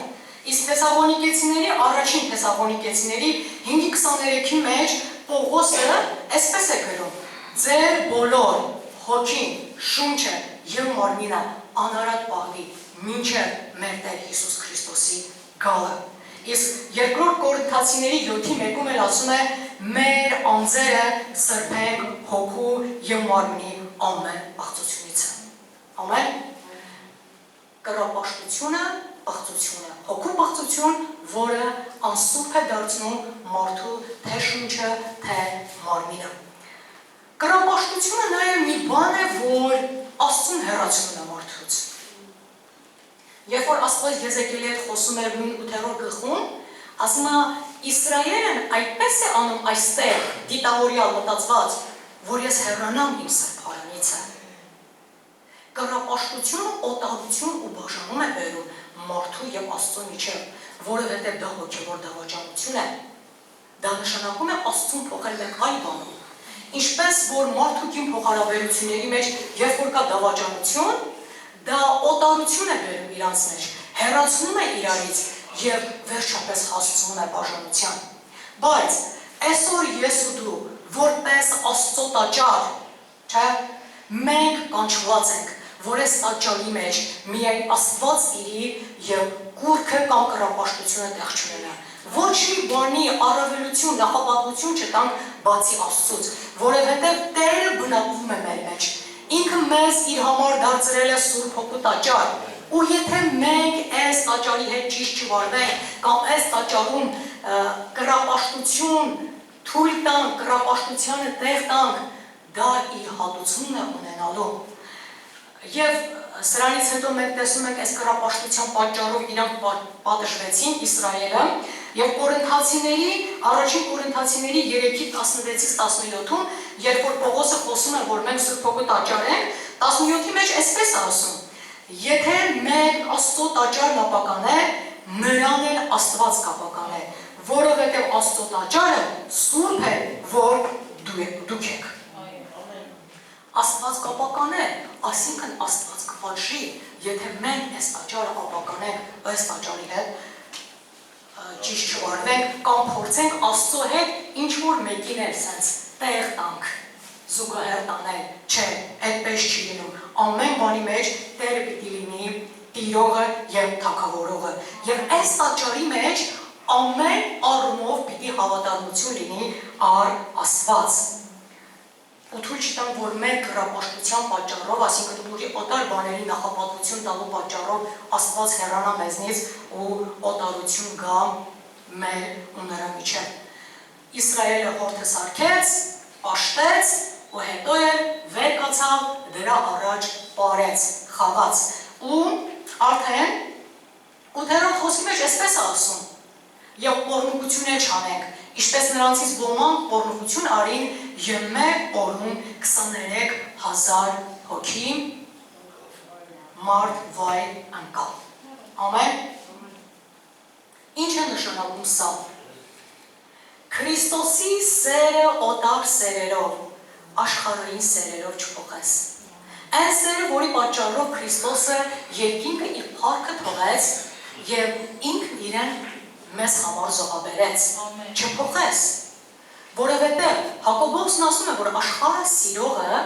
Իսկ Թեսաղոնիկեցիների, առաջին Թեսաղոնիկեցիների 5:23-ի մեջ Պողոսը այսպես է գրում. ձեր բոլոր հոգին, շունչը և մարմինը անարատ պահվի մինչև մեր Տեր Հիսուս Քրիստոսի գալը։ Իսկ երկրորդ Կորինթացիների 7:1-ում էլ ասում է մեր անձերը սրբենք հոգու և մարմնի ամեն պղծությունից։ Ամեն կռապաշտությունը պղծություն է, հոգու պղծություն, որը անսուրբ է դարձնում մարդու թե շունչը, թե մարմինը։ Կռապաշտությունը նաև մի բան է, որ Աստծուն հեռացնում է մարդուց։ Երբ որ Աստված Եզեկիելի հետ խոսում էր նույն 8-րդ գլխում, ասում է Իսրայելն այդպես է անում այստեղ դիտավորյալ մտածված, որ ես հեռանամ իմ սրբարանից։ Կռապաշտությունը օտարություն ու բաժանում է բերում մարդու և Աստծո միջև, որովհետև դա հոգևոր դավաճանություն է։ Դա նշանակում է Աստծուն փոխել մենք այլ բանով։ Ինչպես որ մարդու կին փոխհարաբերությունների մեջ, երբ որ կա դավաճանություն, դա օտարություն է բերում իրանց մեջ, հեռացնում է իրարից եւ վերջապես հասցնում է բաժանության։ Բայց այսօր ես ու դու որպես Աստծո տաճար, չէ, մենք կանչված ենք, որ այս տաճարի մեջ միայն Աստված իրի եւ կուրքը կամ կռապաշտությունը տեղ չունենա։ Ոչ մի բանի առավելություն, նախապատվություն չտանք բացի Աստծուց, որովհետև Տերը բնակվում է մեր մեջ։ Ինքը մեզ իր համար դարձրել է Սուրբ Հոգու տաճար, ու եթե մենք այս տաճարի հետ ճիշտ չվարվենք կամ այս տաճարում կռապաշտություն թույլ տանք, կռապաշտությանը տեղ տանք, դա իր հատուցումն է ունենալու։ Եվ սրանից հետո մենք տեսնում ենք այս կռապաշտության պատճառով իրանք պատժվեցին Իսրայելը եւ Կորինթացիների, առաջին Կորինթացիների 3:16-17-ում, երբ որ Պողոսը խոսում է, որ մենք Սուրբ Հոգու տաճար ենք, 17-ի մեջ այսպես է ասում. Եթե մենք Աստծո տաճարն ապականե, նրան էլ Աստված կապականե, որովհետեւ Աստծո տաճարը սուրբ է, որ դուք եք։ Աստված կապականե, այսինքն Աստված կպատժի, եթե մենք այս տաճարը ապականենք այս տաճարի հետ ճիշտ չվարվենք կամ փորձենք Աստծո հետ ինչ-որ մեկին էլ սենց տեղ տանք, զուգահեռ տանել, չէ, այդպես չի լինում, ամեն բանի մեջ Տերը պիտի լինի տիրողը և թագավորողը, և այս տաճարի մեջ ամեն առումով պիտի հավատարմություն լինի առ Աստված։ Ու թույլ չտանք, որ մեր կռապաշտության պատճառով, այսինքն ուրի օտար բաների նախապատվություն տալու պատճառով Աստված հեռանա մեզնից ու օտարություն գա մեր ու նրա միջև։ Իսրայելը հորթը սարքեց, պաշտեց ու հետո էլ վեր կացավ, դրա առաջ պարեց, խաղաց։ Ու արդեն 8-րդ խոսքի մեջ այսպես է ասում. եւ պոռնոգություն չանենք, ինչպես նրանցից ոմանք պոռնոգություն արին եւ մեկ օրում 23,000 հոգի մարդ վայ անկալ։ Ամեն։ Ինչ է նշանակում սա։ Քրիստոսի սերը օտար սերերով, աշխարհային սերերով չփոխես։ Այն սերը, որի պատճառով Քրիստոսը երկինքը իր փառքը թողեց եւ ինքն իրեն մեզ համար զոհաբերեց, չփոխես, որովհետև Հակոբոսն ասում է, որ աշխարհը սիրողը,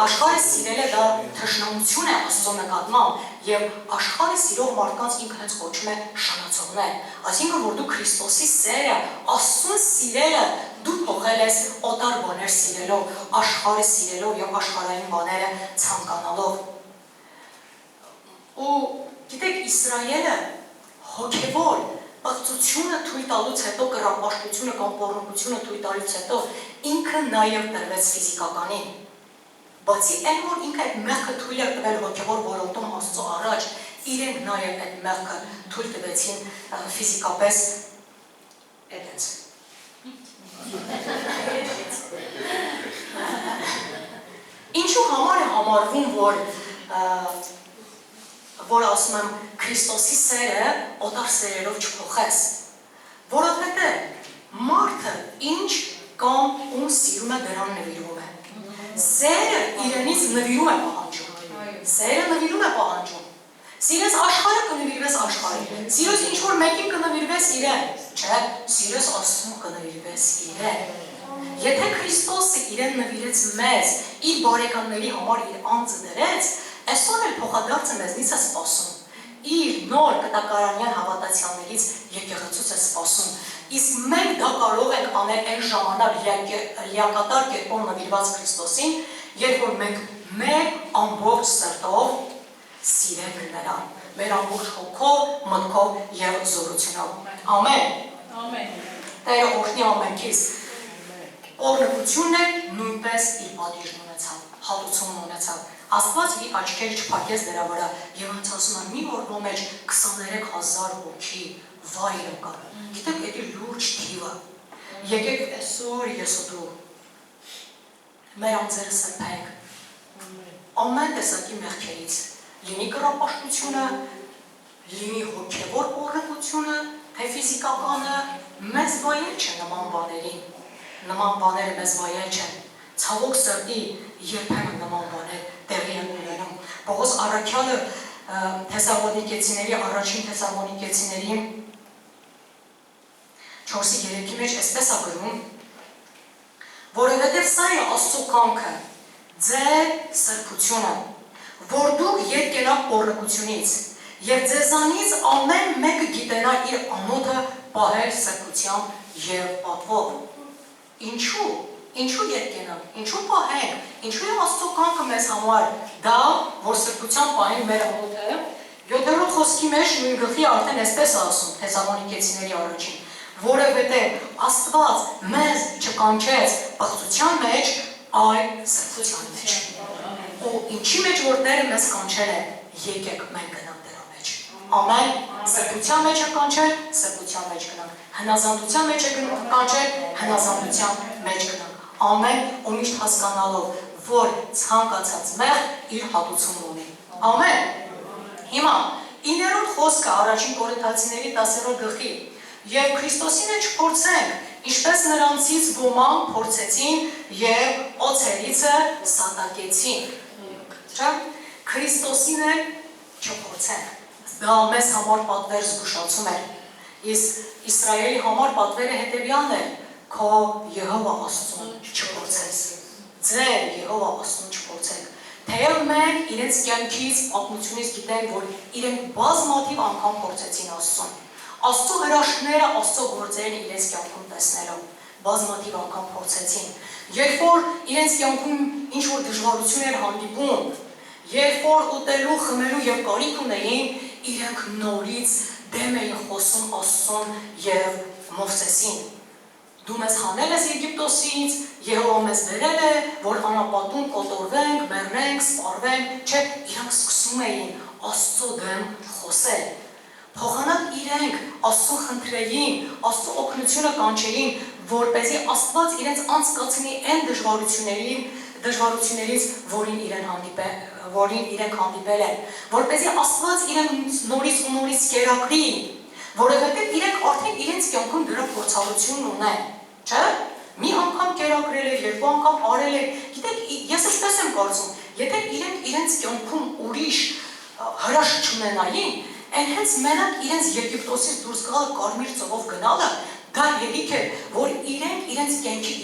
աշխարհը սիրելը դա թշնամություն է Աստծո նկատմամբ եւ աշխարհը սիրող մարդկանց ինքը հենց կոչում է շնացողներ, այսինքն որ դու Քրիստոսի սերը, Աստծուն սիրելը դու փոխել ես օտար բաներ սիրելով, աշխարհը սիրելով եւ աշխարհային բաները ցանկանալով։ Ու գիտեք, Իսրայելը հոգևոր պղծությունը թույլ տալուց հետո, կռապաշտությունը կամ պոռնոգությունը թույլ տալուց հետո ինքը նաև տրվեց ֆիզիկականին։ Բացի այն, որ ինքը այդ մեղքը թույլ էր տվել հոգևոր ոլորտում Աստծո առաջ, իրենք նաև այդ մեղքը թույլ տվեցին ֆիզիկապես այդպես։ Ինչու համար է համարվում, որ ասում եմ Քրիստոսի սերը օտար սերերով չփոխես, որովհետև մարդը ինչ կամ ում սիրում է դրան նվիրում է։ Սերը իրենից նվիրում է պահանջում։ Սերը նվիրում է պահանջում։ Սիրես աշխարհը կնվիրվես աշխարհին։ Սիրես ինչ որ մեկին կնվիրվես իրեն, չէ, սիրես Աստծուն կնվիրվես իրեն։ Եթե Քրիստոսը իրեն նվիրեց մեզ, իր բարեկամների համար իր անձը դրեց, այսօր էլ փոխադարձը մեզնից է սպասում։ Իր նոր կտակարանյան հավատացյալներից եկեղեցուց է սպասում։ Իսկ մենք դա կարող ենք անել այն ժամանակ լիակատար կերպով նվիրված Քրիստոսին, երբ որ մենք մեր ամբողջ սրտով սիրենք նրան, մեր ամբողջ հոգով, մտքով եւ զորությունով։ Ամեն։ Ամեն։ Տերը օրհնի ամենքից։ Օրհնությունն է նույնպես իր պատիժն ունեցավ, հատուցումն ունեցավ։ Աստված իր աչքերը չփակեց դրա վրա եւ հենց ասում է մի օրվա մեջ 23,000 հոգի վայր եկա։ Գիտեք, դա լուրջ թիվ է։ Եկեք այսօր ես ու դու մեր անձերը սրբենք ամեն տեսակի մեղքերից, լինի կռապաշտությունը, լինի հոգևոր պոռնոգությունը, թե ֆիզիկականը, մեզ վայել չէ նման բաներին, նման բաները մեզ վայել չեն, ցավոք սրտի երբեմն նման բաներ տեղի են ունենում։ Պողոս առաքյալը Թեսաղոնիկեցիների, առաջին Թեսաղոնիկեցիների 4:3-ի մեջ այսպես է գրում, որովհետև սա է Աստծո կամքը, ձեր սրբությունը, որ դուք ետ կենաք պոռնկությունից, և ձեզանից ամեն մեկը գիտենա իր անոթը պահել սրբությամբ և պատվով։ Ինչու ետ կենանք, ինչու պահենք, ինչու է Աստծո կամքը մեզ համար դա, որ սրբությամբ պահենք մեր անոթը, 7-րդ խոսքի մեջ նույն գլխի արդեն այսպես է ասում, Թեսաղոնիկեցիների առաջին, որովհետև Աստված մեզ չկանչեց պղծության մեջ, այլ սրբության մեջ։ Ու ինչի մեջ որ Տերը մեզ կանչել է, եկեք մենք գնանք Տերը մեջ։ Ամեն սրբության մեջ է կանչել, սրբության մեջ գնանք։ Հնազանդության մեջ է կանչել, հնազանդության մեջ գնանք։ Ամեն ու միշտ հասկանալով, որ ցանկացած մեղ իր հատուցումն ունի։ Ամեն։ Հիմա 9-րդ խոսքը առաջին Կորինթացիների 10-րդ գլխի և Քրիստոսին է չփորձենք, ինչպես նրանցից ոմանք փորձեցին և օձերիցը սատակեցին։ Քրիստոսին է չփորձենք։ Դա մեզ համար պատվեր զգուշացում էր։ Իսկ Իսրայելի համար պատվերը հետևյալն էր, քո Եհովա Աստծուն չփորձես։ Ձեր Եհովա Աստծուն չփորձեք։ Թեև մենք իրենց կյանքից, պատմությունից գիտենք, որ իրենք բազմաթիվ անգամ փորձեցին Աստծուն։ Աստծո հրաշքները, Աստծո գործերն իրենց կյանքում տեսնելով, բազմաթիվ անգամ փորձեցին։ Երբ որ իրենց կյանքում ինչ-որ դժվարություն էր հանդիպում, երբ որ ուտելու, խմելու և կարիք ունեին, իրենք նորից դեմ էին խոսում Աստծուն և Մովսեսին։ Դու մեզ հանել ես Եգիպտոսից, Եհովա մեզ բերել է, որ անապատում կոտորվենք, մեռնենք, սպառվենք, չէ, իրենք սկսում էին Աստծո դեմ խոսել։ Փոխանակ իրենք Աստծուն խնդրեին, Աստծո օգնությունը կանչեին, որպեսզի Աստված իրենց անցկացնի այն դժվարություններից, որին իրենք հանդիպել են, որպեսզի Աստված իրենք նորից ու նորից կերակրի, որովհետև իրենք արդեն իրենց կյանքում դրա փորձառությունն ունեն, չէ՞։ Մի անգամ կերակրել էր, երկու անգամ արել էր, գիտեք, ես այսպես եմ կարծում, եթե իրենք իրենց կյանքում ուրիշ հրաշք չունենային, այն հենց մենակ իրենց Եգիպտոսից դուրս գալը կարմիր ծովով գնալը, դա ելիք է, որ իրենք իրենց կյանքի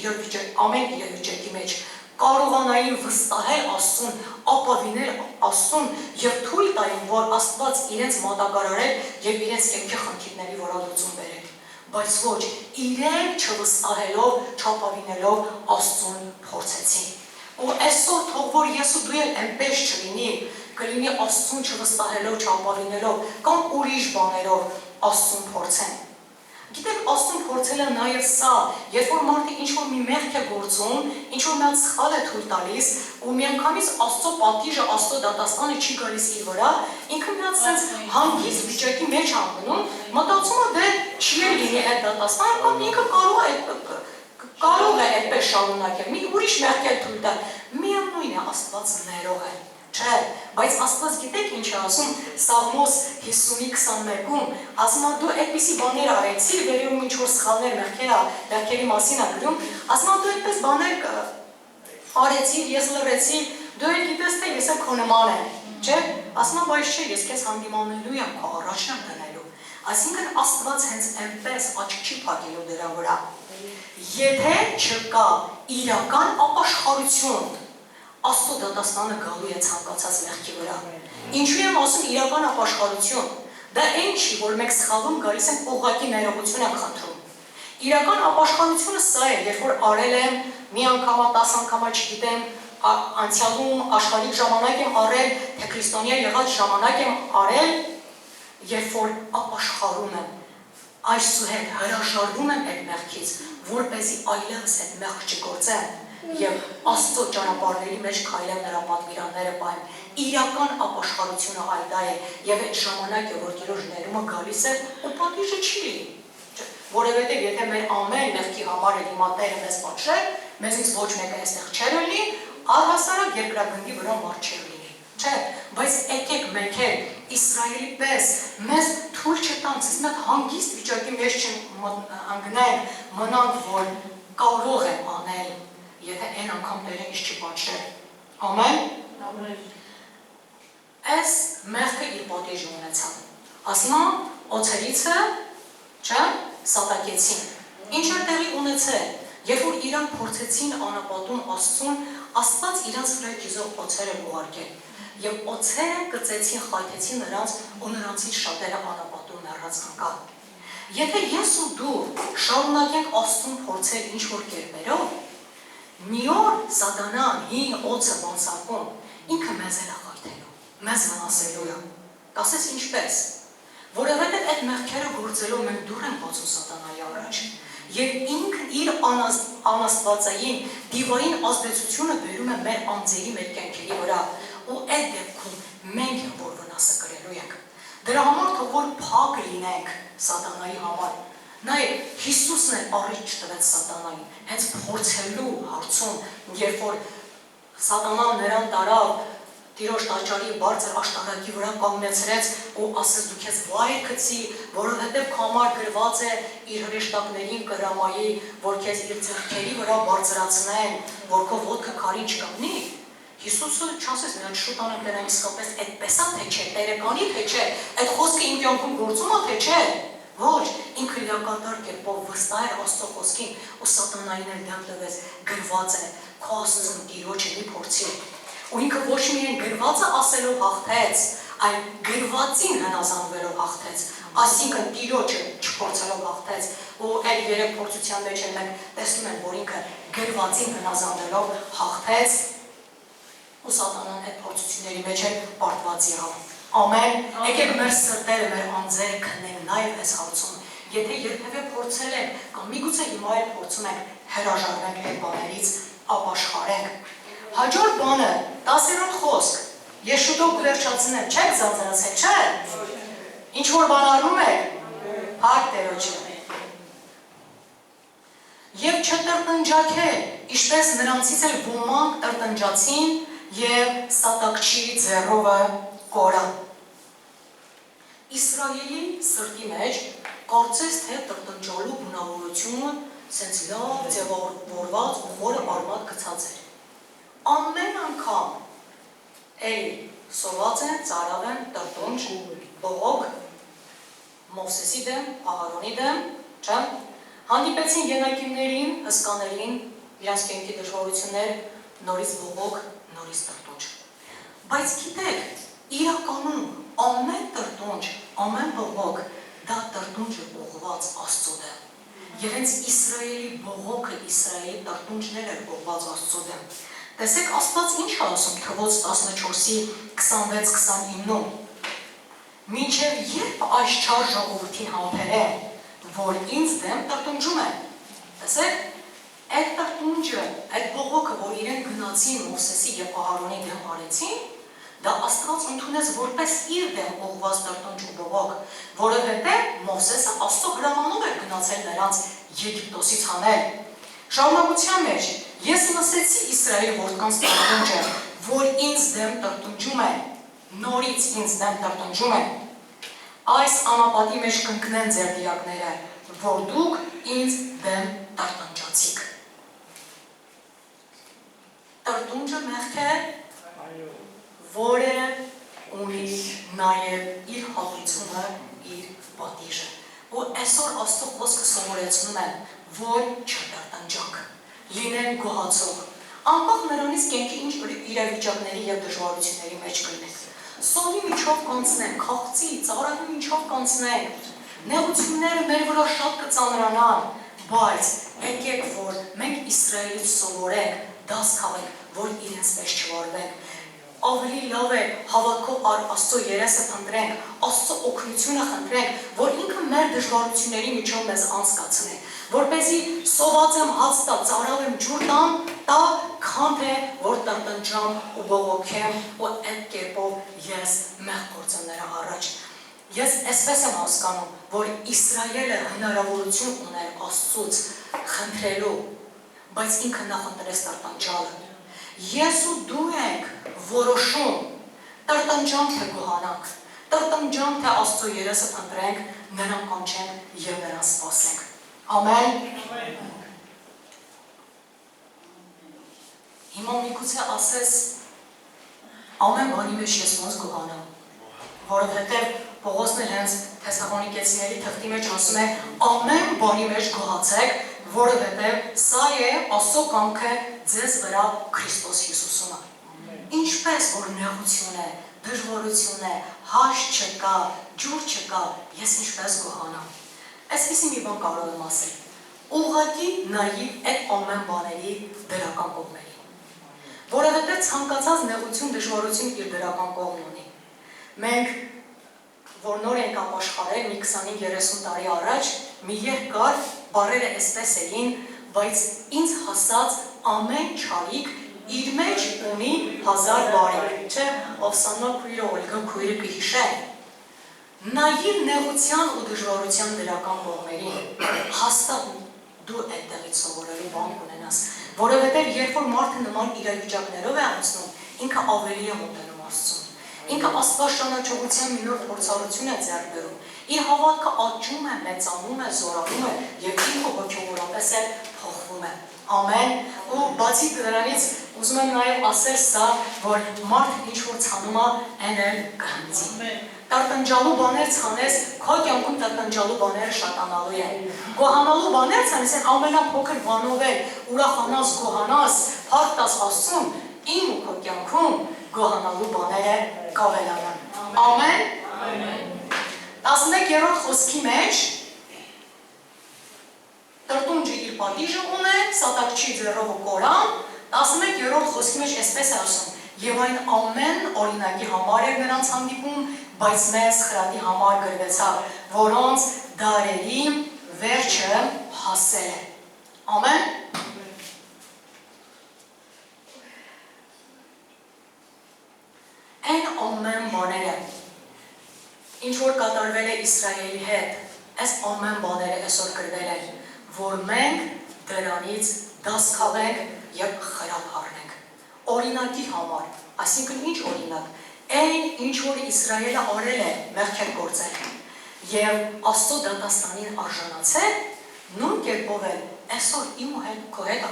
ամեն իրավիճակի մեջ կարողանային վստահել Աստծուն, ապավինել Աստծուն և թույլ տային, որ Աստված իրենց մատակարարել և իրենց կյանքի խնդիրների վերալուծում բերել։ Բայց ոչ, իրենք չվստահելով, չապավինելով Աստծուն փորձեցին։ Ու այսօր թող որ ես ու դու էլ այնպես չլինի, կլինի Աստծուն չվստահելով, չապավինելով կամ ուրիշ բաներով Աստծուն փորձեն։ Գիտեք, Աստծուն փորձելը նաև սա, երբ որ մարդը ինչ-որ մի մեղք է գործում, ինչ-որ մի հատ սխալ է թույլ տալիս, ու միանգամից Աստծո պատիժը, Աստծո դատաստանը չի գալիս իր վրա, ինքը մի հատ sense հանգիստ վիճակի մեջ անգնում, մտածում է դե չի լինի այդ դատաստանը, կամ ինքը կարող է այդպես շարունակել, մի ուրիշ մեղք է թույլ տալ, միևնույն է Աստված ներող է։ Չէ, բայց Աստված գիտեք ինչ է ասում Սաղմոս 50:21-ում, ասում է դու այդպիսի բաներ արեցիր, վերևում ինչ-որ սխալներ մեղքերի մասին է գրում, ասում է դու այդպես բաներ արեցիր, ես լռեցի, դու էլ գիտես թե ես էլ քո նման եմ, չէ, ասում է բայց չէ, ես քեզ հանդիմանելու եմ, քո առաջ եմ գնալու, այսինքն Աստված հենց այնպես աչք չի փակելու դրա վրա, եթե չկա իրական ապաշխարություն, Աստծո դատաստանը գալու է ցանկացած մեղքի վրա։ Ինչու եմ ասում իրական ապաշխարություն։ Դա այն չի, որ մենք սխալվում գալիս ենք ուղղակի ներողություն ենք խնդրում։ Իրական ապաշխարությունը սա է, երբ որ արել եմ մի անգամա, 10 անգամա, չգիտեմ, անցյալում աշխարհիկ ժամանակ եմ արել, թե քրիստոնյա եղած ժամանակ եմ արել, երբ որ ապաշխարում եմ, այսուհետ հրաժարվում եմ այդ մեղքից, որպեսզի այլևս այդ մեղք չգործեմ։ Եվ Աստծո ճանապարհների մեջ քայլեմ նրա պատվիրանները պահեմ։ Իրական ապաշխարությունը այլ դա է, եւ այդ ժամանակը, որ Տիրոջ ներումը գալիս է, ու պատիժը չի լինի։ Որովհետեւ եթե մեր ամեն մեղքի համար է հիմա Տերը մեզ պատժել, մեզնից ոչ մեկը այստեղ չէր լինի, առհասարակ երկրագնդի վրա մարդ չէր լինի։ Չէ, բայց եկեք մենք էլ Իսրայելի պես մեզ թույլ չտանք, ասես մի հատ հանգիստ վիճակի մեջ չընկնենք, մնանք, որ կարող եմ անել, եթե այն անգամ Տերը ինձ չի պատժել։ Ամեն։ այս մեղքը իր պատիժը ունեցավ։ Ասում է, օձերիցը, չէ, սատակեցին։ Ինչ էր տեղի ունեցել, երբ որ իրանք փորձեցին անապատում Աստծուն, Աստված իրանց վրա գիզող օձեր էր ուղարկել։ Եվ օձերը գծեցին, խայթեցին նրանց ու նրանցից շատերը անապատում մեռած անկան։ Եթե ես ու դու շարունակենք Աստծուն փորձել ինչ-որ կերպերով, մի օր Սատանան հին օձը բանսարկում, ինքը մեզ էլ է խայթելու, մեզ վնասելու է։ Կասես ինչպես, որովհետև այդ մեղքերը գործելով մենք դուր ենք բացում Սատանայի առաջ, եւ ինքն իր անաստվածային դիվային ազդեցությունը բերում է մեր անձերի, մեր կյանքերի վրա, ու այդ դեպքում մենք ենք որ վնասը կրելու ենք։ Դրա համար թող որ փակ լինենք Սատանայի համար։ Նայեք, Հիսուսն էլ առիթ չտվեց Սատանային, հենց փորձելու հարցում, երբ որ Սատանան նրան տարավ Տիրոջ տաճարի բարձր աշտարակի վրա կանգնեցրեց ու ասեց դու քեզ վայր գցի, որովհետև քո համար գրված է իր հրեշտակներին կհրամայի, որ քեզ իր ձեռքերի վրա բարձրացնեն, որ քո ոտքը քարին չկանգնի։ Հիսուսը չասես մի հատ շուտ անեմ դրան իսկապես այդպես է թե չէ, տերեկանի թե չէ, այդ խոսքը իմ կյանքում գործում է թե չէ։ Ոչ, ինքը լիակատար կերպով վստահ էր Աստծո խոսքին ու Սատանային էլ դեմ տվեց, գրված է քո Աստծուն Տիրոջը մի փորձի։ Ու ինքը ոչ միայն գրվածը ասելով հաղթեց, այլ գրվածին հնազանդվելով հաղթեց, այսինքն Տիրոջը չփորձելով հաղթեց, ու այդ երեք փորձության մեջ էլ մենք տեսնում ենք, որ ինքը գրվածին հնազանդելով հաղթեց, ու Սատանան այդ փորձությունների մեջ էլ պարտված եղավ։ Ամեն, եկեք մեր սրտերը, մեր անձերը քննենք նաև այս հարցում, եթե երբևէ փորձել ենք, կամ միգուցե հիմա էլ փորձում ենք հրաժարվենք այդ բաներից, ապաշխարենք։ Հաջորդ բանը, 10-րդ խոսք, ես շուտով կվերջացնեմ, չեք զանձրացել, չէ՞։ Ինչ-որ բան առնում եք, հարկ Տերոջը։ Եվ չտրտնջակել, ինչպես նրանցից էլ ոմանք տրտնջացին և սատակչի ձեռովը կորան։ Իսրայելի սրտի մեջ կարծես թե տրտնջալու բնավորությունը սենց լավ ձևավորված ու խորը արմատ գցած էր։ Ամեն անգամ էլի սոված են, ծարավ են, տրտունջ, բողոք, Մովսեսի դեմ, Ահարոնի դեմ, չէ, հանդիպեցին ենակիմներին, հսկաներին, իրանց կյանքի դժվարություններ, նորից բողոք, նորից տրտունջ։ Բայց գիտեք, իրականում ամեն տրտունջ, ամեն բողոք, դա տրտունջը ուղղված Աստծո դեմ։ Եվ հենց Իսրայելի բողոքը, Իսրայելի տրտունջներ էր ուղղված Աստծո դեմ։ Տեսեք Աստված ինչ է ասում Թվոց 14-ի 26-29-ում։ Մինչև երբ այս չար ժողովրդին համբերեմ, որ ինձ դեմ տրտունջում են։ Տեսեք, այդ տրտունջը, այդ բողոքը, որ իրենք գնացին Մովսեսի և Ահարոնի դեմ արեցին, դա Աստված ընդունեց որպես իր դեմ ուղղված տրտունջ ու բողոք, որովհետև Մովսեսը Աստծո հրամանով էր գնացել նրանց Եգիպտոսից հանել։ Շարունակության մեջ ես լսեցի Իսրայել որդկանց տրտունջը, որ ինձ դեմ տրտունջում են, նորից ինձ դեմ տրտունջում են։ Այս անապատի մեջ կընկնեն ձեր դիակները, որ դուք ինձ դեմ տրտունջացիք։ Տրտունջը մեղք է, որը ունի նաև իր հատուցումը, իր պատիժը։ Ու այսօր Աստծո խոսքը սովորեցնում են, որ չտրտնջանք, լինեն գոհացող, անկախ նրանից կյանքի ինչ իրավիճակների և դժվարությունների մեջ կլինենք։ Սովի միջով կանցնենք, քաղցի, ծարավի միջով կանցնենք, նեղությունները մեր վրա շատ կծանրանան, բայց եկեք, որ մենք Իսրայելից սովորենք, դաս քաղենք, որ իրենց պես չվարվենք։ Ավելի լավ է հավատքով Աստծո երեսը փնտրենք, Աստծո օգնությունը խնդրենք, որ ինքը մեր դժվարությունների միջով մեզ անցկացնի, որպեսզի սոված եմ հաց տա, ծարավ եմ ջուր տա, քան թե որ տրտնջամ ու բողոքեմ ու այդ կերպով ես մեղք գործեմ նրա առաջ։ Ես այսպես եմ հասկանում, որ Իսրայելը հնարավորություն ուներ Աստծուց խնդրելու, բայց ինքը նախընտրեց տրտնջալը։ Ես ու դու ենք որոշում, տրտնջանք թե գոհանանք, տրտնջանք թե Աստծո երեսը փնտրենք, նրան կանչենք և նրան սպասենք։ Ամեն։ Հիմա միգուցե ասես, ամեն բանի մեջ ես ոնց գոհանամ, որովհետև Պողոսն էլ հենց Թեսաղոնիկեցիների թղթի մեջ ասում է ամեն բանի մեջ գոհացեք, որովհետև սա է Աստծո կամքը ձեզ վրա Քրիստոս Հիսուսում։ Ինչպես որ նեղություն է, դժվարություն է, հաշ չկա, ջուր չկա, ես ինչպես գոհանամ։ Այսպիսի մի բան կարող եմ ասել։ Ուղղակի նայիր այդ ամեն բաների դրական կողմերին, որովհետև ցանկացած նեղություն, դժվարություն իր դրական կողմն ունի։ Մենք որ նոր ենք ապաշխարել մի 25-30 տարի առաջ, մի երկար բառերը այսպես էին, բայց ինձ հասած ամեն չարիք իր մեջ ունի 1000 բարիք, չէ, Ավսանա քույրը, Օլգա քույրը կհիշեն։ Նայիր նեղության ու դժվարության դրական կողմերին, հաստատ դու այդտեղից սովորելու բան կունենաս, որովհետև երբ որ մարդը նման իրավիճակներով է անցնում, ինքը ավելի է մոտենում Աստծուն։ Ինքը Աստված ճանաչողության մի նոր փորձառություն է ձեռք բերում։ Իր հավատքը աճում է, մեծանում է, զորանում է եւ ինքը հոգեորապես է փոխվում է։ Ամեն։ Ու բացի դրանից ուզում եմ նաեւ ասել սա, որ մարդը ինչ որ ցանում է, այն էլ կհնձի։ Տրտնջալու բաներ ցանես, քո կյանքում տրտնջալու բաները շատանալու են։ Գոհանալու բաներ ցանես, այն ամենափոքր բանով է ուրախանաս, գոհանաս, փառք տաս Աստծուն, իմ ու քո կյանքում գոհանալու բաները կավելանան։ Ամեն։ 11-րդ խոսքի մեջ տրտունջը իր պատիժը ունե, սատակչի ձեռով ու կորան, 11-րդ խոսքի մեջ այսպես է ասում. Եվ այն ամեն օրինակի համար էր նրանց հանդիպում, բայց մեզ խրատի համար գրվեցավ, որոնց դարերի վերջը հասել է։ Ամեն։ Այն ամեն բաները, ինչ որ կատարվել է Իսրայելի հետ, այս ամեն բաները այսօր գրվել են, որ մենք դրանից դաս քաղենք եւ խրատ առնենք։ Օրինակի համար, այսինքն ինչ օրինակ, այն ինչ որ Իսրայելը արել է, մեղքեր գործել եւ Աստծո դատաստանին արժանացել, նույն կերպով էլ այսօր իմ ու հետ քո հետ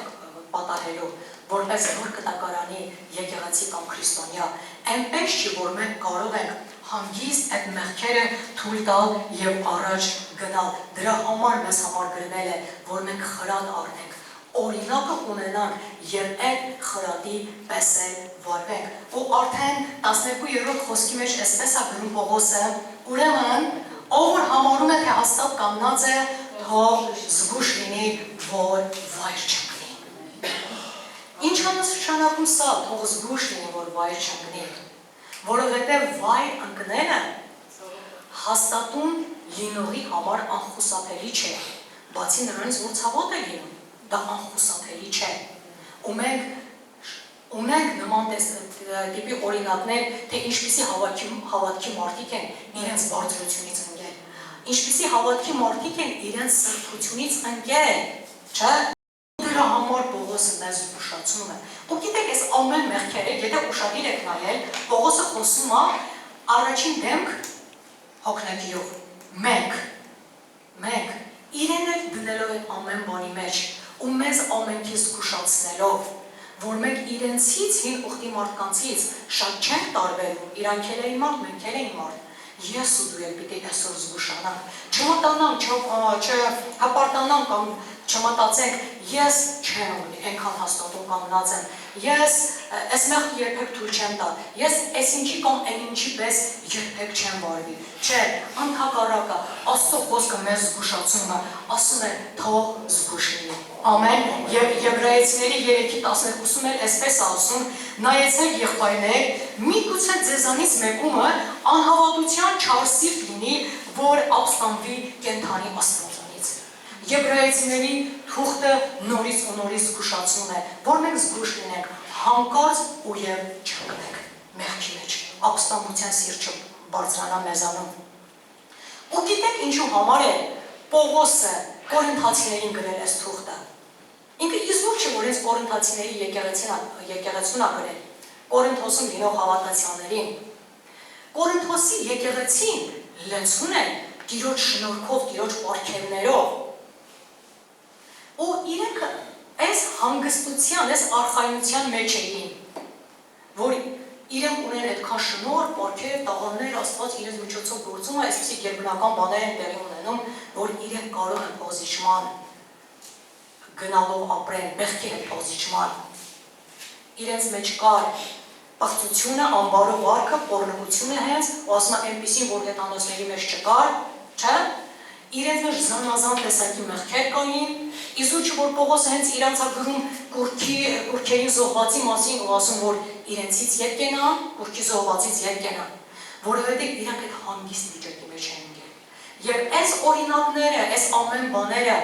պատահելու, որպես նոր կտակարանի եկեղեցի կամ քրիստոնյա, այնպես չի, որ մենք կարող ենք հանգիստ այդ մեղքերը թույլ տալ եւ առաջ գնալ։ Դրա համար մեզ համար գրվել է, որ մենք խրատ առնենք, օրինակը ունենանք եւ այդ խրատի պես էլ վարվենք։ Ու արդեն 12-րդ խոսքի մեջ այսպես է գրում Պողոսը. ուրեմն ով որ համարում է թե հաստատ կանգնած է, թող զգուշ լինի, որ վայր չընկնի։ Ինչ նշանակում սա, թող զգուշ լինի, որ վայր չընկնի, որովհետև վայր ընկնելը հաստատուն լինողի համար անխուսափելի չէ, բացի նրանից, որ ցավոտ է լինում, դա անխուսափելի չէ։ Ու մենք ունենք նման տիպի օրինակներ, թե ինչպիսի հավատքի մարդիկ են իրենց բարձրությունից ընկել, ինչպիսի հավատքի մարդիկ են իրենց սրբությունից ընկել, չէ՞։ Դրա համար Պողոսը մեզ ուշացնում է։ Ու գիտեք, այս ամեն մեղքերը, եթե ուշադիր եք նայել, Պողոսը խոսում է առաջին դեմք հոգնածիրով։ Մենք իրեն էլ դնելով այդ ամեն բանի մեջ ու մեզ ամենքից զգուշացնելով, որ մենք իրենցից հին ուխտի մարդկանցից շատ չենք տարբերվում, իրանք էլ էին մարդ, մենք էլ էին մարդ։ Ես ու դու էլ պիտի այսօր զգուշանանք, չմտանանք, չհպարտանանք կամ չմտածենք, ես չեմ ունի, այնքան հաստատում կանգնած եմ, ես այս մեղքը երբեք թույլ չեմ տա, ես այս ինչի կամ այն ինչի պես երբեք չեմ վարվի, չէ, ընդհակառակը, Աստծո խոսքը մեզ զգուշացում է, ասում է թող զգուշ լինի, ամեն, եւ Եբրայեցիների 3:12-ում էլ այսպես ասում, նայեցեք եղբայրներ, միգուցե ձեզանից մեկումը անհավատության չար սիրտ լինի, որ ապստամբի կենդանի Աստվածանից։ Եբրայեցիների թուղթը նորից ու նորից զգուշացնում է, որ մենք զգուշ լինենք, հանկարծ ու եւ չընկնենք մեղքի մեջ, ապստամբության սիրտ չբարձրանա մեզանում։ Ու գիտեք ինչու համար է Պողոսը Կորինթացիներին գրել այս թուղթը։ Ինքը իզուր չէ, որ այս Կորինթացիների եկեղեցուն ա գրել, Կորինթոսում լինող հավատացյալներին։ Կորինթոսի եկեղեցին լեցուն է Տիրոջ շնորհքով, Տիրոջ պարգևներով։ Ու իրենք այս հանգստության, այս արխայնության մեջ էին, որ իրենք ունեն այդքան շնորհ, պարգև, տաղաններ, Աստված իրենց միջոցով գործում է, այսպիսի գերբնական բաներ են տեղի ունենում, որ իրենք կարող են փոխզիջման գնալով ապրեն, մեղքի հետ փոխզիջման։ Իրենց մեջ կար պղծությունը, ամբարո վարքը, պոռնոգությունը հենց, ու ասում է այնպիսին, որ հեթանոսների մեջ չկար, չէ՞։ Իրենց մեջ զանազան տեսակի մեղքեր կային, իզուր որ Պողոսը հենց իրանց է գրում կուռքերին զոհվածի մասին ու ասում, որ իրենցից ետ կենան, կուռքի զոհվածից ետ կենան, որովհետև իրանք այդ հանգիստ վիճակի մեջ են ընկել։ Եվ այս օրինակները, այս ամեն բաները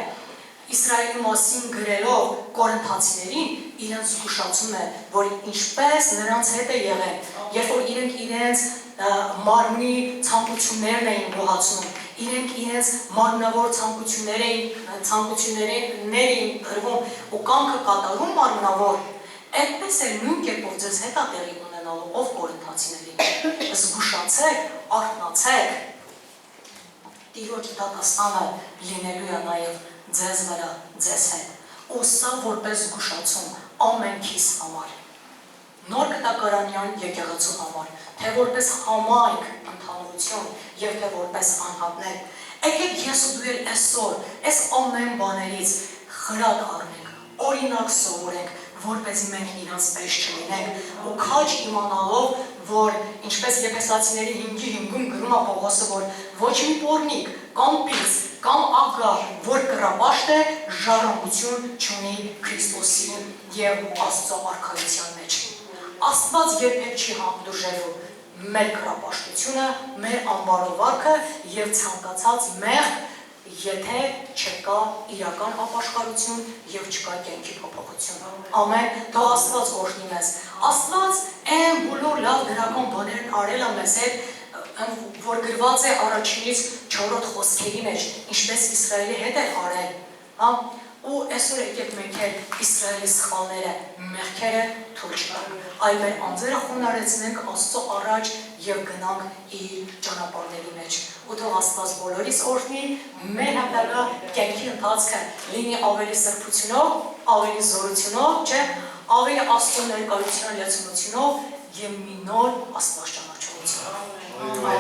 Իսրայելի մասին գրելով կորինթացիներին իրենց զգուշացում է, որ ինչպես նրանց հետ է եղել, երբ որ իրենք իրենց մարմնի ցանկություններն էին գոհացնում, իրենք իրենց մարմնավոր ցանկություններ էին գրվում ու կամքը կատարում մարմնավոր, այդպես էլ նույն կերպով ձեզ հետ է տեղի ունենալու, ով կորինթացիներին, զգուշացեք, արթնացեք, Տիրոջ դատաստանը լինելու է նաև ձեզ վրա, ձեզ հետ, ու սա որպես զգուշացում ամենքիս համար, նոր կտակարանյան եկեղեցու համար, թե որպես համայնք ընդհանրություն և թե որպես անհատներ, եկեք ես ու դու էլ այսօր, այս ամեն բաներից խրատ առնենք, օրինակ սովորենք, որպեսզի մենք իրանց պես չլինենք ու քաջ իմանալով, որ ինչպես Եփեսացիների 5:5-ում գրում է Պողոսը, որ ոչ մի պոռնիկ կամ պիծ կամ ագահ, որ կռապաշտ է, ժառանգություն չունի Քրիստոսի և Աստծո արքայության մեջ։ Աստված երբեք չի հանդուրժելու մեր կռապաշտությունը, մեր ամբարովարքը և ցանկացած մեղք, եթե չկա իրական ապաշխարություն և չկա կյանքի փոփոխություն։ Ամեն, թող Աստված օրհնի մեզ։ Աստված այն բոլոր լավ դրական բաներն արել է մեզ հետ, որ գրված է առաջինից 4 խոսքերի մեջ, ինչպես Իսրայելի հետ է արել, ու այսօր եկեք մենք էլ Իսրայելի սխալները, մեղքերը թույլ չտանք, այլ մեր անձերը խոնարհեցնենք Աստծո առաջ և գնանք իր ճանապարհների մեջ։ Ու թող Աստված բոլորիս օրհնի, մեր հետագա կյանքի ընթացքը լինի ավելի սրբությունով, ավելի զորությունով, չէ, ավելի Աստծո ներկայության լեցունությունով և մի նոր Աստված ճանաչողությունով։